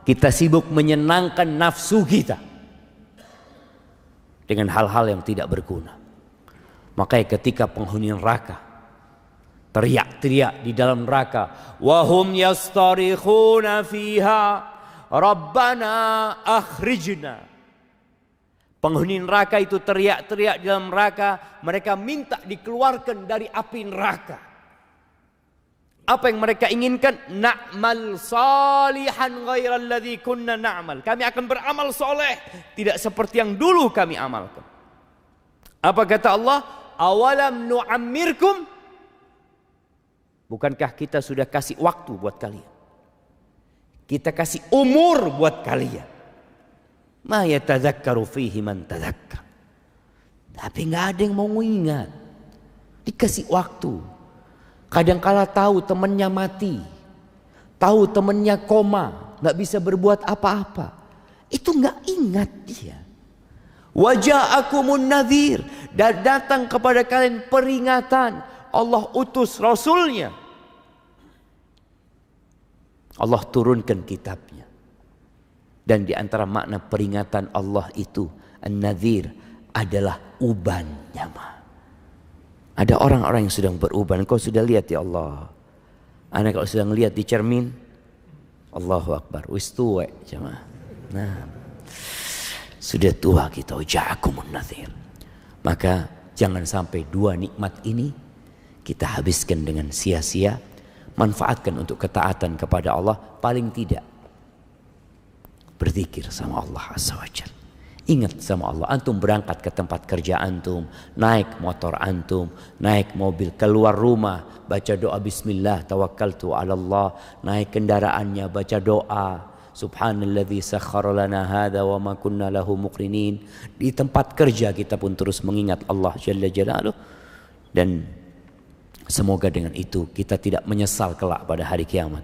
kita sibuk menyenangkan nafsu kita dengan hal-hal yang tidak berguna. Makanya ketika penghuni neraka teriak-teriak di dalam neraka, wahum yastarikhuna fiha rabbana akhrijna. Penghuni neraka itu teriak-teriak di dalam neraka, mereka minta dikeluarkan dari api neraka. Apa yang mereka inginkan? Na'mal salihan ghairal ladzi kunna na'mal. Kami akan beramal soleh, tidak seperti yang dulu kami amalkan. Apa kata Allah? Awalam nu'ammirkum? Bukankah kita sudah kasih waktu buat kalian? Kita kasih umur buat kalian. Ma yatadzakkaru fihi man tadzakkar. Tapi nggak ada yang mau ingat. Dikasih waktu. Kadangkala tahu temannya mati, tahu temannya koma, nggak bisa berbuat apa-apa, itu nggak ingat dia. Waja'akumun nadhir, dan datang kepada kalian peringatan. Allah utus Rasulnya, Allah turunkan kitabnya. Dan di antara makna peringatan Allah itu, an-nadhir adalah uban, jamaah. Ada orang-orang yang sedang beruban. Kau sudah lihat ya Allah. Anak kalau sedang lihat di cermin, Allahu Akbar, wis tua jemaah. Nah, sudah tua kita. Ja'akumun nadhir. Maka jangan sampai dua nikmat ini kita habiskan dengan sia-sia. Manfaatkan untuk ketaatan kepada Allah. Paling tidak berzikir sama Allah Azza wa Jalla. Ingat sama Allah. Antum berangkat ke tempat kerja antum, naik motor antum, naik mobil, keluar rumah, baca doa bismillah tawakkaltu 'ala Allah, naik kendaraannya baca doa subhanalladzi sakhkhara lana hadza wa ma kunna lahu muqrinin. Di tempat kerja kita pun terus mengingat Allah jalla jalaluh, dan semoga dengan itu kita tidak menyesal kelak pada hari kiamat.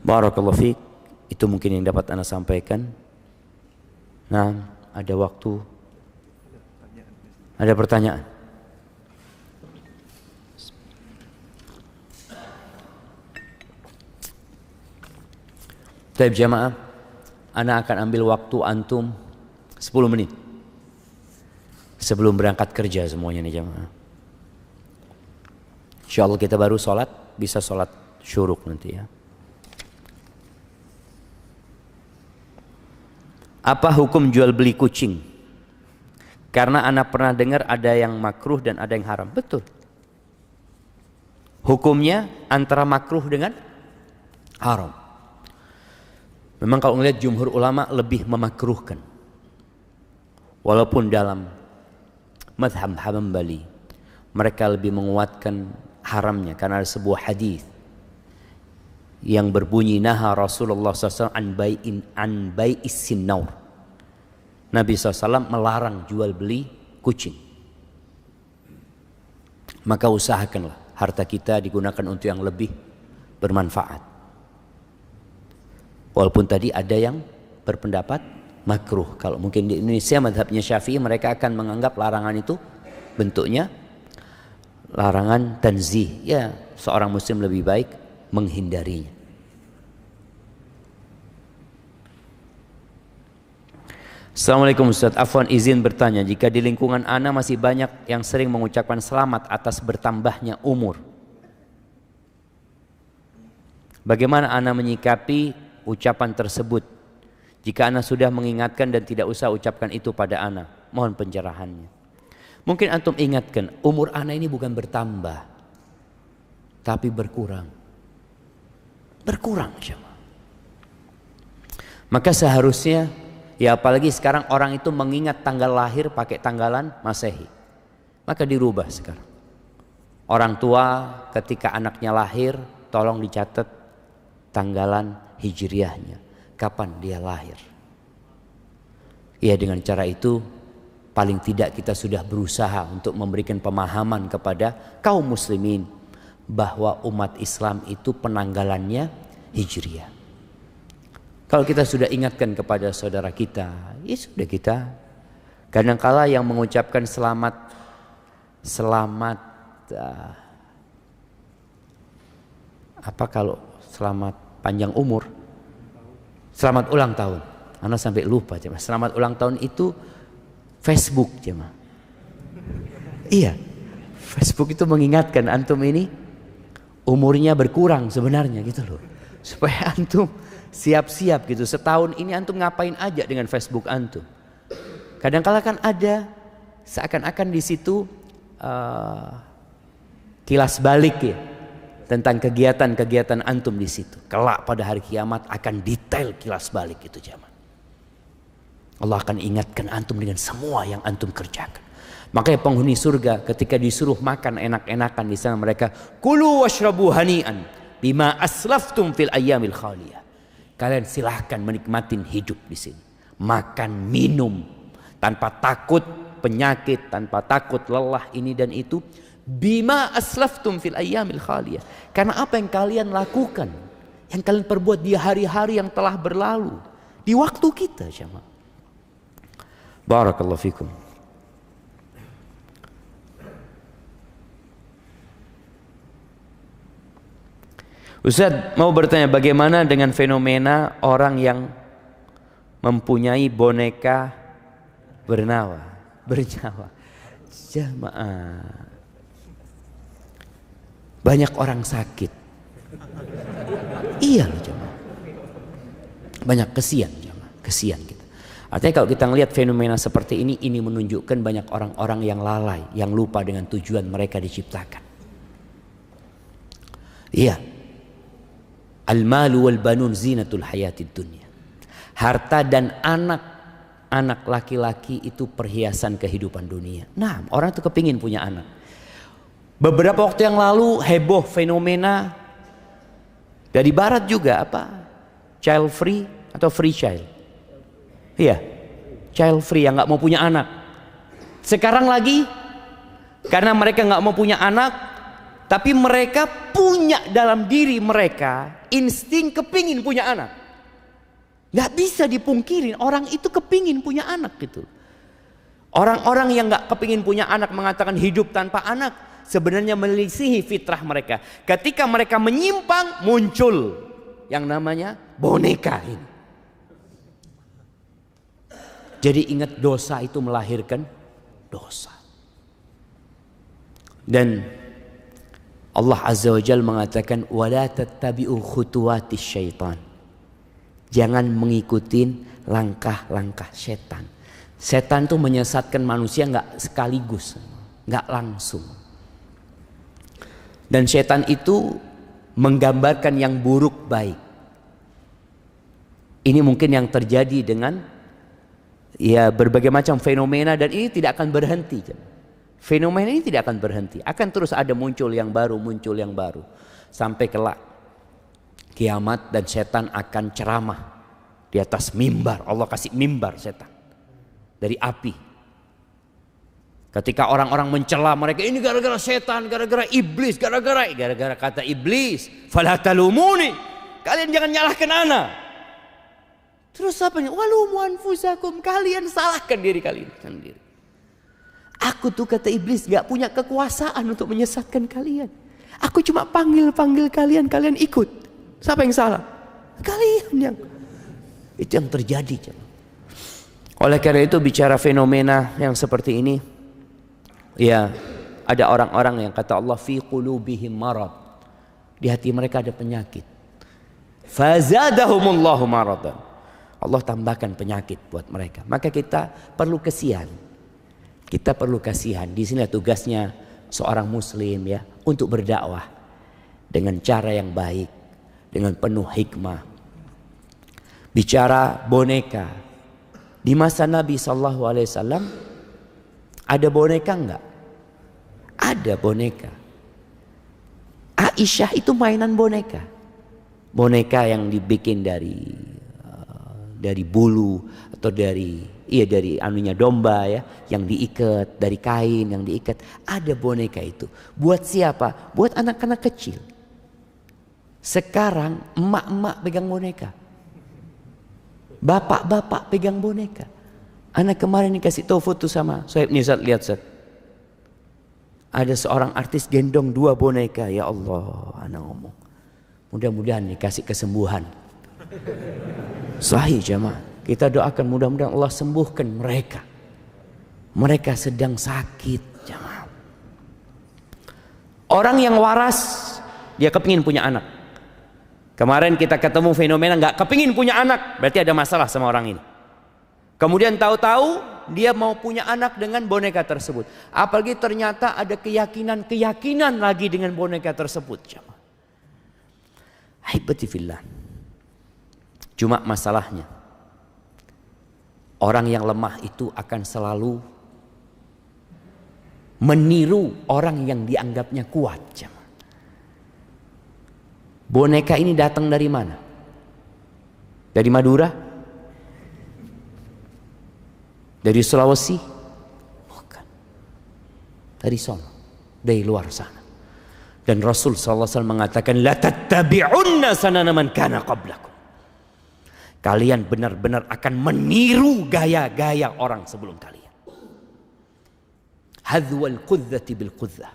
Barakallahu fiik. Itu mungkin yang dapat Anda sampaikan. Nah, ada waktu. Ada pertanyaan? Baik jamaah, Ana akan ambil waktu antum 10 menit sebelum berangkat kerja semuanya nih jamaah. InsyaAllah kita baru sholat, bisa sholat syuruk nanti ya. Apa hukum jual beli kucing? Karena anak pernah dengar ada yang makruh dan ada yang haram. Betul. Hukumnya antara makruh dengan haram. Memang kalau melihat jumhur ulama lebih memakruhkan. Walaupun dalam madhab Hambali mereka lebih menguatkan haramnya karena ada sebuah hadis yang berbunyi naha Rasulullah SAW an bai'is sinnaur. Nabi SAW melarang jual beli kucing. Maka usahakanlah harta kita digunakan untuk yang lebih bermanfaat. Walaupun tadi ada yang berpendapat makruh. Kalau mungkin di Indonesia madhabnya Syafi'i, mereka akan menganggap larangan itu bentuknya larangan tanzih. Ya, seorang muslim lebih baik menghindarinya. Assalamualaikum Ustaz, afwan izin bertanya, jika di lingkungan ana masih banyak yang sering mengucapkan selamat atas bertambahnya umur, bagaimana ana menyikapi ucapan tersebut? Jika ana sudah mengingatkan dan tidak usah ucapkan itu pada ana, mohon pencerahannya. Mungkin antum ingatkan, umur ana ini bukan bertambah, tapi berkurang. Berkurang jemaah. Maka seharusnya, ya apalagi sekarang orang itu mengingat tanggal lahir pakai tanggalan Masehi, maka dirubah sekarang. Orang tua ketika anaknya lahir, tolong dicatat tanggalan hijriahnya, kapan dia lahir. Ya, dengan cara itu paling tidak kita sudah berusaha untuk memberikan pemahaman kepada kaum muslimin bahwa umat Islam itu penanggalannya Hijriah. Kalau kita sudah ingatkan kepada saudara kita, ya sudah, kita kadangkala yang mengucapkan selamat apa kalau selamat panjang umur, selamat ulang tahun. Anda sampai lupa, cuma selamat ulang tahun itu Facebook, cuma. Iya, Facebook itu mengingatkan antum ini umurnya berkurang sebenarnya gitu loh, supaya antum siap-siap gitu. Setahun ini antum ngapain aja dengan Facebook antum? Kadang-kala kan ada seakan-akan di situ kilas balik ya tentang kegiatan-kegiatan antum di situ. Kelak pada hari kiamat akan detail kilas balik itu, jamaah. Allah akan ingatkan antum dengan semua yang antum kerjakan. Makanya penghuni surga ketika disuruh makan enak-enakan di sana, mereka kulu washrabu hani'an bima aslaftum fil ayyamil khaliyah. Kalian silahkan menikmatin hidup di sini, makan minum tanpa takut penyakit, tanpa takut lelah ini dan itu, bima aslaftum fil ayyamil khaliyah. Karena apa yang kalian lakukan, yang kalian perbuat di hari-hari yang telah berlalu, di waktu kita, jamaah. Barakallahu fikum. Ustaz mau bertanya, bagaimana dengan fenomena orang yang mempunyai boneka bernyawa? Jamaah, banyak orang sakit. Iya loh, jamaah. Banyak kesian, jamaah, kesian kita. Artinya kalau kita melihat fenomena seperti ini menunjukkan banyak orang-orang yang lalai, yang lupa dengan tujuan mereka diciptakan. Iya. Al-malu wal banun zinatul hayatid dunya. Harta dan anak laki-laki itu perhiasan kehidupan dunia. Nah, orang itu kepingin punya anak. Beberapa waktu yang lalu heboh fenomena dari barat juga, apa? Child free atau free child. Iya, child free, yang nggak mau punya anak. Sekarang lagi karena mereka nggak mau punya anak, tapi mereka punya dalam diri mereka insting kepingin punya anak. Nggak bisa dipungkirin, orang itu kepingin punya anak gitu. Orang-orang yang nggak kepingin punya anak mengatakan hidup tanpa anak, sebenarnya melisihi fitrah mereka. Ketika mereka menyimpang, muncul yang namanya boneka ini. Jadi ingat, dosa itu melahirkan dosa. Dan Allah Azza wa Jalla mengatakan wala tattabi'u khutuwatis syaitan. Jangan mengikuti langkah-langkah setan. Setan itu menyesatkan manusia nggak sekaligus, nggak langsung. Dan setan itu menggambarkan yang buruk baik. Ini mungkin yang terjadi dengan ya berbagai macam fenomena, dan ini tidak akan berhenti. Fenomena ini tidak akan berhenti, akan terus ada muncul yang baru, sampai kelak kiamat dan setan akan ceramah di atas mimbar. Allah kasih mimbar setan dari api. Ketika orang-orang mencela mereka, ini gara-gara setan, gara-gara iblis, gara-gara kata iblis, fala talumuni, kalian jangan nyalahkan ana. Terus apa nih? Walumu anfusakum, kalian salahkan diri kalian sendiri. Aku tuh, kata iblis, gak punya kekuasaan untuk menyesatkan kalian. Aku cuma panggil kalian, kalian ikut. Siapa yang salah? Kalian yang. Itu yang terjadi. Oleh karena itu, bicara fenomena yang seperti ini, ya ada orang-orang yang kata Allah fi qulubihim marad, di hati mereka ada penyakit. Fazadahumullahu maradan, Allah tambahkan penyakit buat mereka. Maka kita perlu kasihan. Kita perlu kasihan. Di sini tugasnya seorang muslim ya, untuk berdakwah dengan cara yang baik, dengan penuh hikmah. Bicara boneka, di masa Nabi SAW ada boneka enggak? Ada boneka. Aisyah itu mainan boneka. Boneka yang dibikin dari dari bulu atau dari anunya domba ya, yang diikat, dari kain yang diikat. Ada boneka itu. Buat siapa? Buat anak-anak kecil. Sekarang emak-emak pegang boneka. Bapak-bapak pegang boneka. Anak kemarin dikasih tahu foto sama Soeb nih, Zat, lihat Zat. Ada seorang artis gendong 2 boneka. Ya Allah, anak ngomong. Mudah-mudahan dikasih kesembuhan. Sahih jamaah. Kita doakan mudah-mudahan Allah sembuhkan mereka. Mereka sedang sakit jamaah. Orang yang waras, dia kepingin punya anak. Kemarin kita ketemu fenomena nggak kepingin punya anak, berarti ada masalah sama orang ini. Kemudian tahu-tahu dia mau punya anak dengan boneka tersebut. Apalagi ternyata ada keyakinan lagi dengan boneka tersebut. Haibati fillah. Cuma masalahnya, orang yang lemah itu akan selalu meniru orang yang dianggapnya kuat. Boneka ini datang dari mana? Dari Madura? Dari Sulawesi? Bukan. Dari sono, dari luar sana. Dan Rasul SAW mengatakan, la tattabi'unna sanana man kana qablakum. Kalian benar-benar akan meniru gaya-gaya orang sebelum kalian. Hadwal qudzati bil qudzah,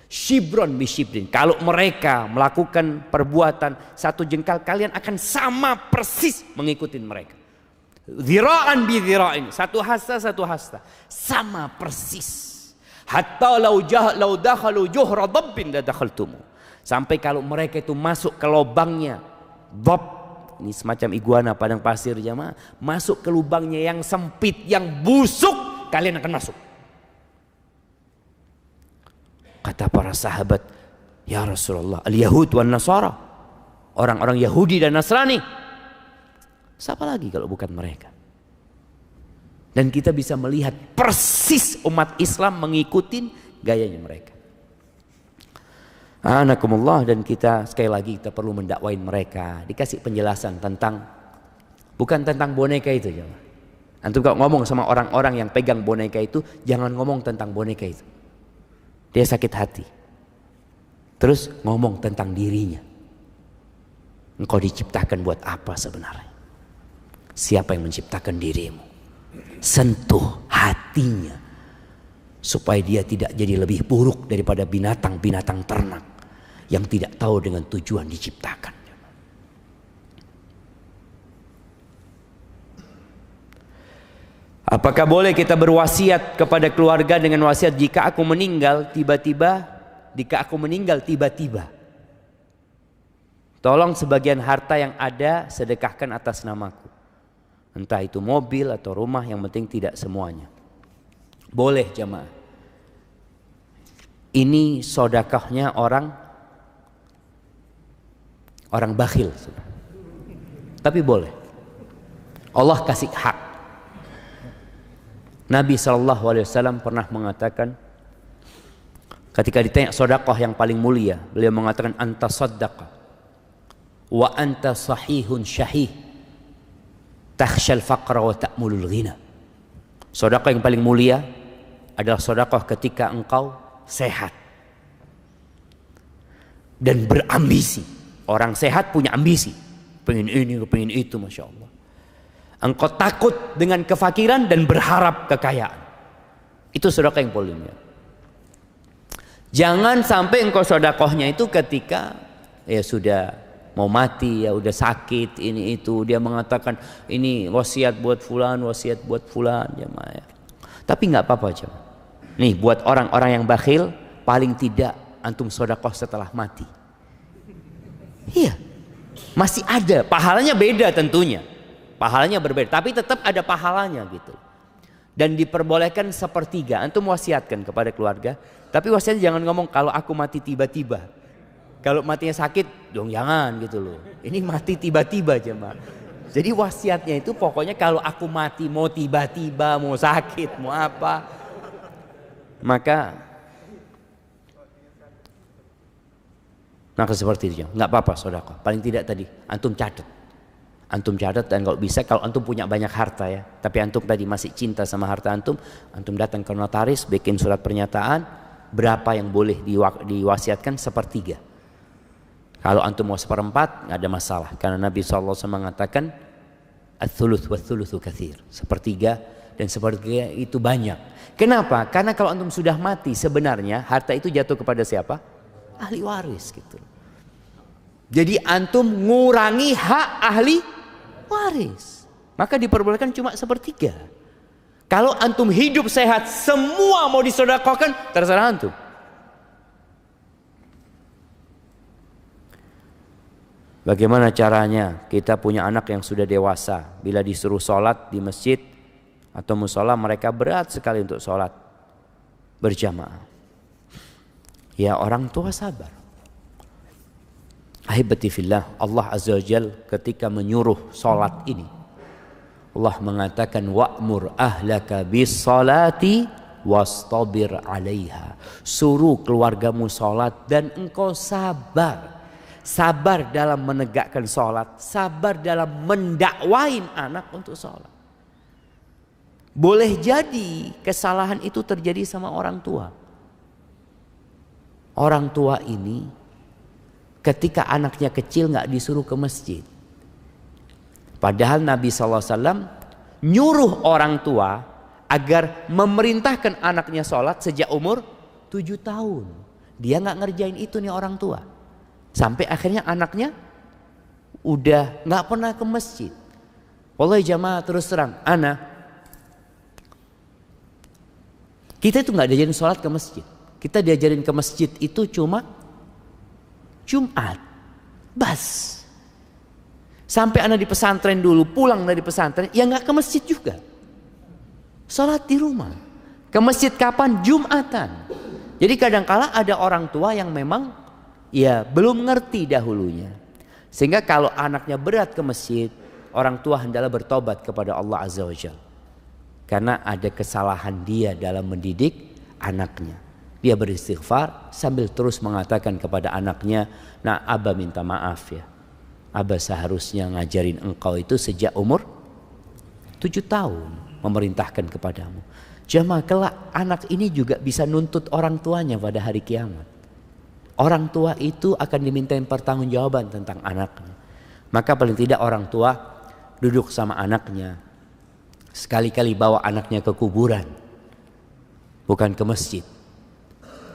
shibron bi shibrin. Kalau mereka melakukan perbuatan 1 jengkal, kalian akan sama persis mengikuti mereka. Dhira'an bi dhira'in, 1 hasta 1 hasta, sama persis. Hatta law dakhalu juhra dabbin la dakhaltumu. Sampai kalau mereka itu masuk ke lubangnya dab, ini semacam iguana padang pasir jamaah, masuk ke lubangnya yang sempit, yang busuk, kalian akan masuk. Kata para sahabat, ya Rasulullah, al-Yahud wan Nasara, orang-orang Yahudi dan Nasrani, siapa lagi kalau bukan mereka? Dan kita bisa melihat persis umat Islam mengikuti gayanya mereka. Anakumullah, dan kita sekali lagi kita perlu mendakwain mereka, dikasih penjelasan tentang, bukan tentang boneka itu. Antum kalau ngomong sama orang-orang yang pegang boneka itu, jangan ngomong tentang boneka itu. Dia sakit hati. Terus ngomong tentang dirinya. Engkau diciptakan buat apa sebenarnya? Siapa yang menciptakan dirimu? Sentuh hatinya supaya dia tidak jadi lebih buruk daripada binatang-binatang ternak yang tidak tahu dengan tujuan diciptakan. Apakah boleh kita berwasiat kepada keluarga dengan wasiat, jika aku meninggal tiba-tiba tolong sebagian harta yang ada sedekahkan atas namaku. Entah itu mobil atau rumah, yang penting tidak semuanya. Boleh jamaah. Ini sedekahnya orang bakhil. Tapi boleh. Allah kasih hak. Nabi SAW pernah mengatakan, ketika ditanya sedekah yang paling mulia, beliau mengatakan, anta saddaqa wa anta sahihun syahih takhshal faqra wa ta'mulul ghina. Sedekah yang paling mulia adalah sedekah ketika engkau sehat dan berambisi. Orang sehat punya ambisi, pengen ini, pengen itu, masya Allah. Engkau takut dengan kefakiran dan berharap kekayaan. Itu sedekah yang paling mulia. Jangan sampai engkau sedekahnya itu ketika ya sudah mau mati, ya udah sakit, ini itu, dia mengatakan ini wasiat buat fulan jemaah. Tapi nggak apa-apa jemaah. Nih buat orang-orang yang bakhil, paling tidak antum sedekah setelah mati. Iya, masih ada pahalanya, beda tentunya, pahalanya berbeda, tapi tetap ada pahalanya gitu. Dan diperbolehkan 1/3, antum wasiatkan kepada keluarga, tapi wasiatnya jangan ngomong kalau aku mati tiba-tiba. Kalau matinya sakit, dong jangan gitu loh. Ini mati tiba-tiba jemaah. Jadi wasiatnya itu pokoknya kalau aku mati, mau tiba-tiba, mau sakit, mau apa, maka seperti itu. Nggak apa-apa sedekah. Paling tidak tadi antum catat. Antum catat, dan kalau bisa, kalau antum punya banyak harta ya, tapi antum tadi masih cinta sama harta antum datang ke notaris, bikin surat pernyataan berapa yang boleh diwasiatkan, sepertiga. Kalau antum mau seperempat nggak ada masalah, karena Nabi SAW mengatakan ats-tsuluts wa-tsulutsu katsir, sepertiga dan sepertiga itu banyak. Kenapa? Karena kalau antum sudah mati, sebenarnya harta itu jatuh kepada siapa? Ahli waris gitu. Jadi antum ngurangi hak ahli waris, maka diperbolehkan cuma sepertiga. Kalau antum hidup sehat, semua mau disedekahkan, terserah antum. Bagaimana caranya? Kita punya anak yang sudah dewasa, bila disuruh sholat di masjid atau musola, mereka berat sekali untuk sholat berjamaah. Ya, orang tua sabar. Ahibati fillah, Allah Azza wa Jal ketika menyuruh sholat ini, Allah mengatakan wa'mur ahlaka bis salati wastabir 'alaiha. Suruh keluargamu sholat dan engkau sabar. Sabar dalam menegakkan sholat, sabar dalam mendakwain anak untuk sholat. Boleh jadi kesalahan itu terjadi sama orang tua. Orang tua ini ketika anaknya kecil nggak disuruh ke masjid. Padahal Nabi SAW nyuruh orang tua agar memerintahkan anaknya sholat sejak umur 7 tahun. Dia nggak ngerjain itu nih orang tua. Sampai akhirnya anaknya udah nggak pernah ke masjid. Wallahi jamaah, terus terang, kita itu nggak diajarin sholat ke masjid. Kita diajarin ke masjid itu cuma Jumat, bas. Sampai anak di pesantren dulu, pulang dari pesantren, ya nggak ke masjid juga. Sholat di rumah. Ke masjid kapan? Jumatan. Jadi kadangkala ada orang tua yang memang ya belum ngerti dahulunya. Sehingga kalau anaknya berat ke masjid, orang tua hendaklah bertobat kepada Allah Azza wa Jalla. Karena ada kesalahan dia dalam mendidik anaknya. Dia beristighfar sambil terus mengatakan kepada anaknya, nah Abah minta maaf ya. Abah seharusnya ngajarin engkau itu sejak umur 7 tahun. Memerintahkan kepadamu. Jamaah, kelak anak ini juga bisa nuntut orang tuanya pada hari kiamat. Orang tua itu akan dimintain pertanggungjawaban tentang anaknya. Maka paling tidak orang tua duduk sama anaknya. Sekali-kali bawa anaknya ke kuburan. Bukan ke masjid.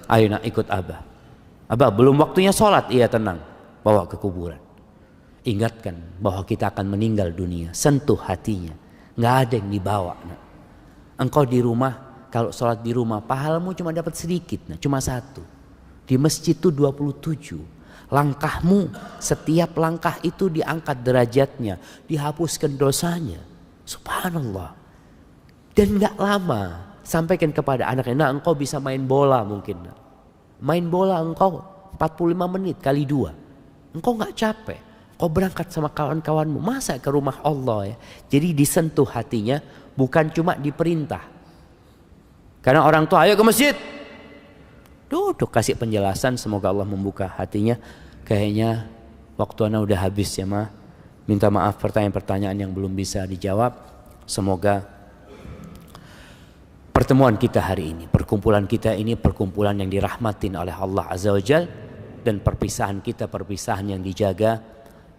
Ayo nak ikut Abah. Abah belum waktunya sholat. Iya tenang. Bawa ke kuburan. Ingatkan bahwa kita akan meninggal dunia. Sentuh hatinya. Nggak ada yang dibawa. Nak. Engkau di rumah, kalau sholat di rumah, pahalamu cuma dapat sedikit. Nak. Cuma 1. Di masjid itu 27. Langkahmu, setiap langkah itu diangkat derajatnya. Dihapuskan dosanya. Subhanallah. Dan nggak lama. Sampaikan kepada anaknya, nah engkau bisa main bola mungkin. Main bola engkau 45 menit kali 2. Engkau gak capek. Engkau berangkat sama kawan-kawanmu. Masa ke rumah Allah ya. Jadi disentuh hatinya, bukan cuma diperintah. Karena orang tua, ayo ke masjid. Duduk kasih penjelasan, semoga Allah membuka hatinya. Kayaknya waktu anak udah habis ya ma. Minta maaf pertanyaan-pertanyaan yang belum bisa dijawab. Semoga pertemuan kita hari ini, perkumpulan kita ini perkumpulan yang dirahmatin oleh Allah Azza wa Jal, dan perpisahan kita perpisahan yang dijaga,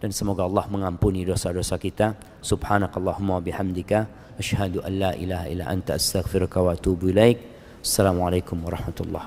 dan semoga Allah mengampuni dosa-dosa kita. Subhanakallahumma bihamdika asyhadu an la ilaha illa anta astaghfiruka wa atubu ilaik. Assalamualaikum warahmatullahi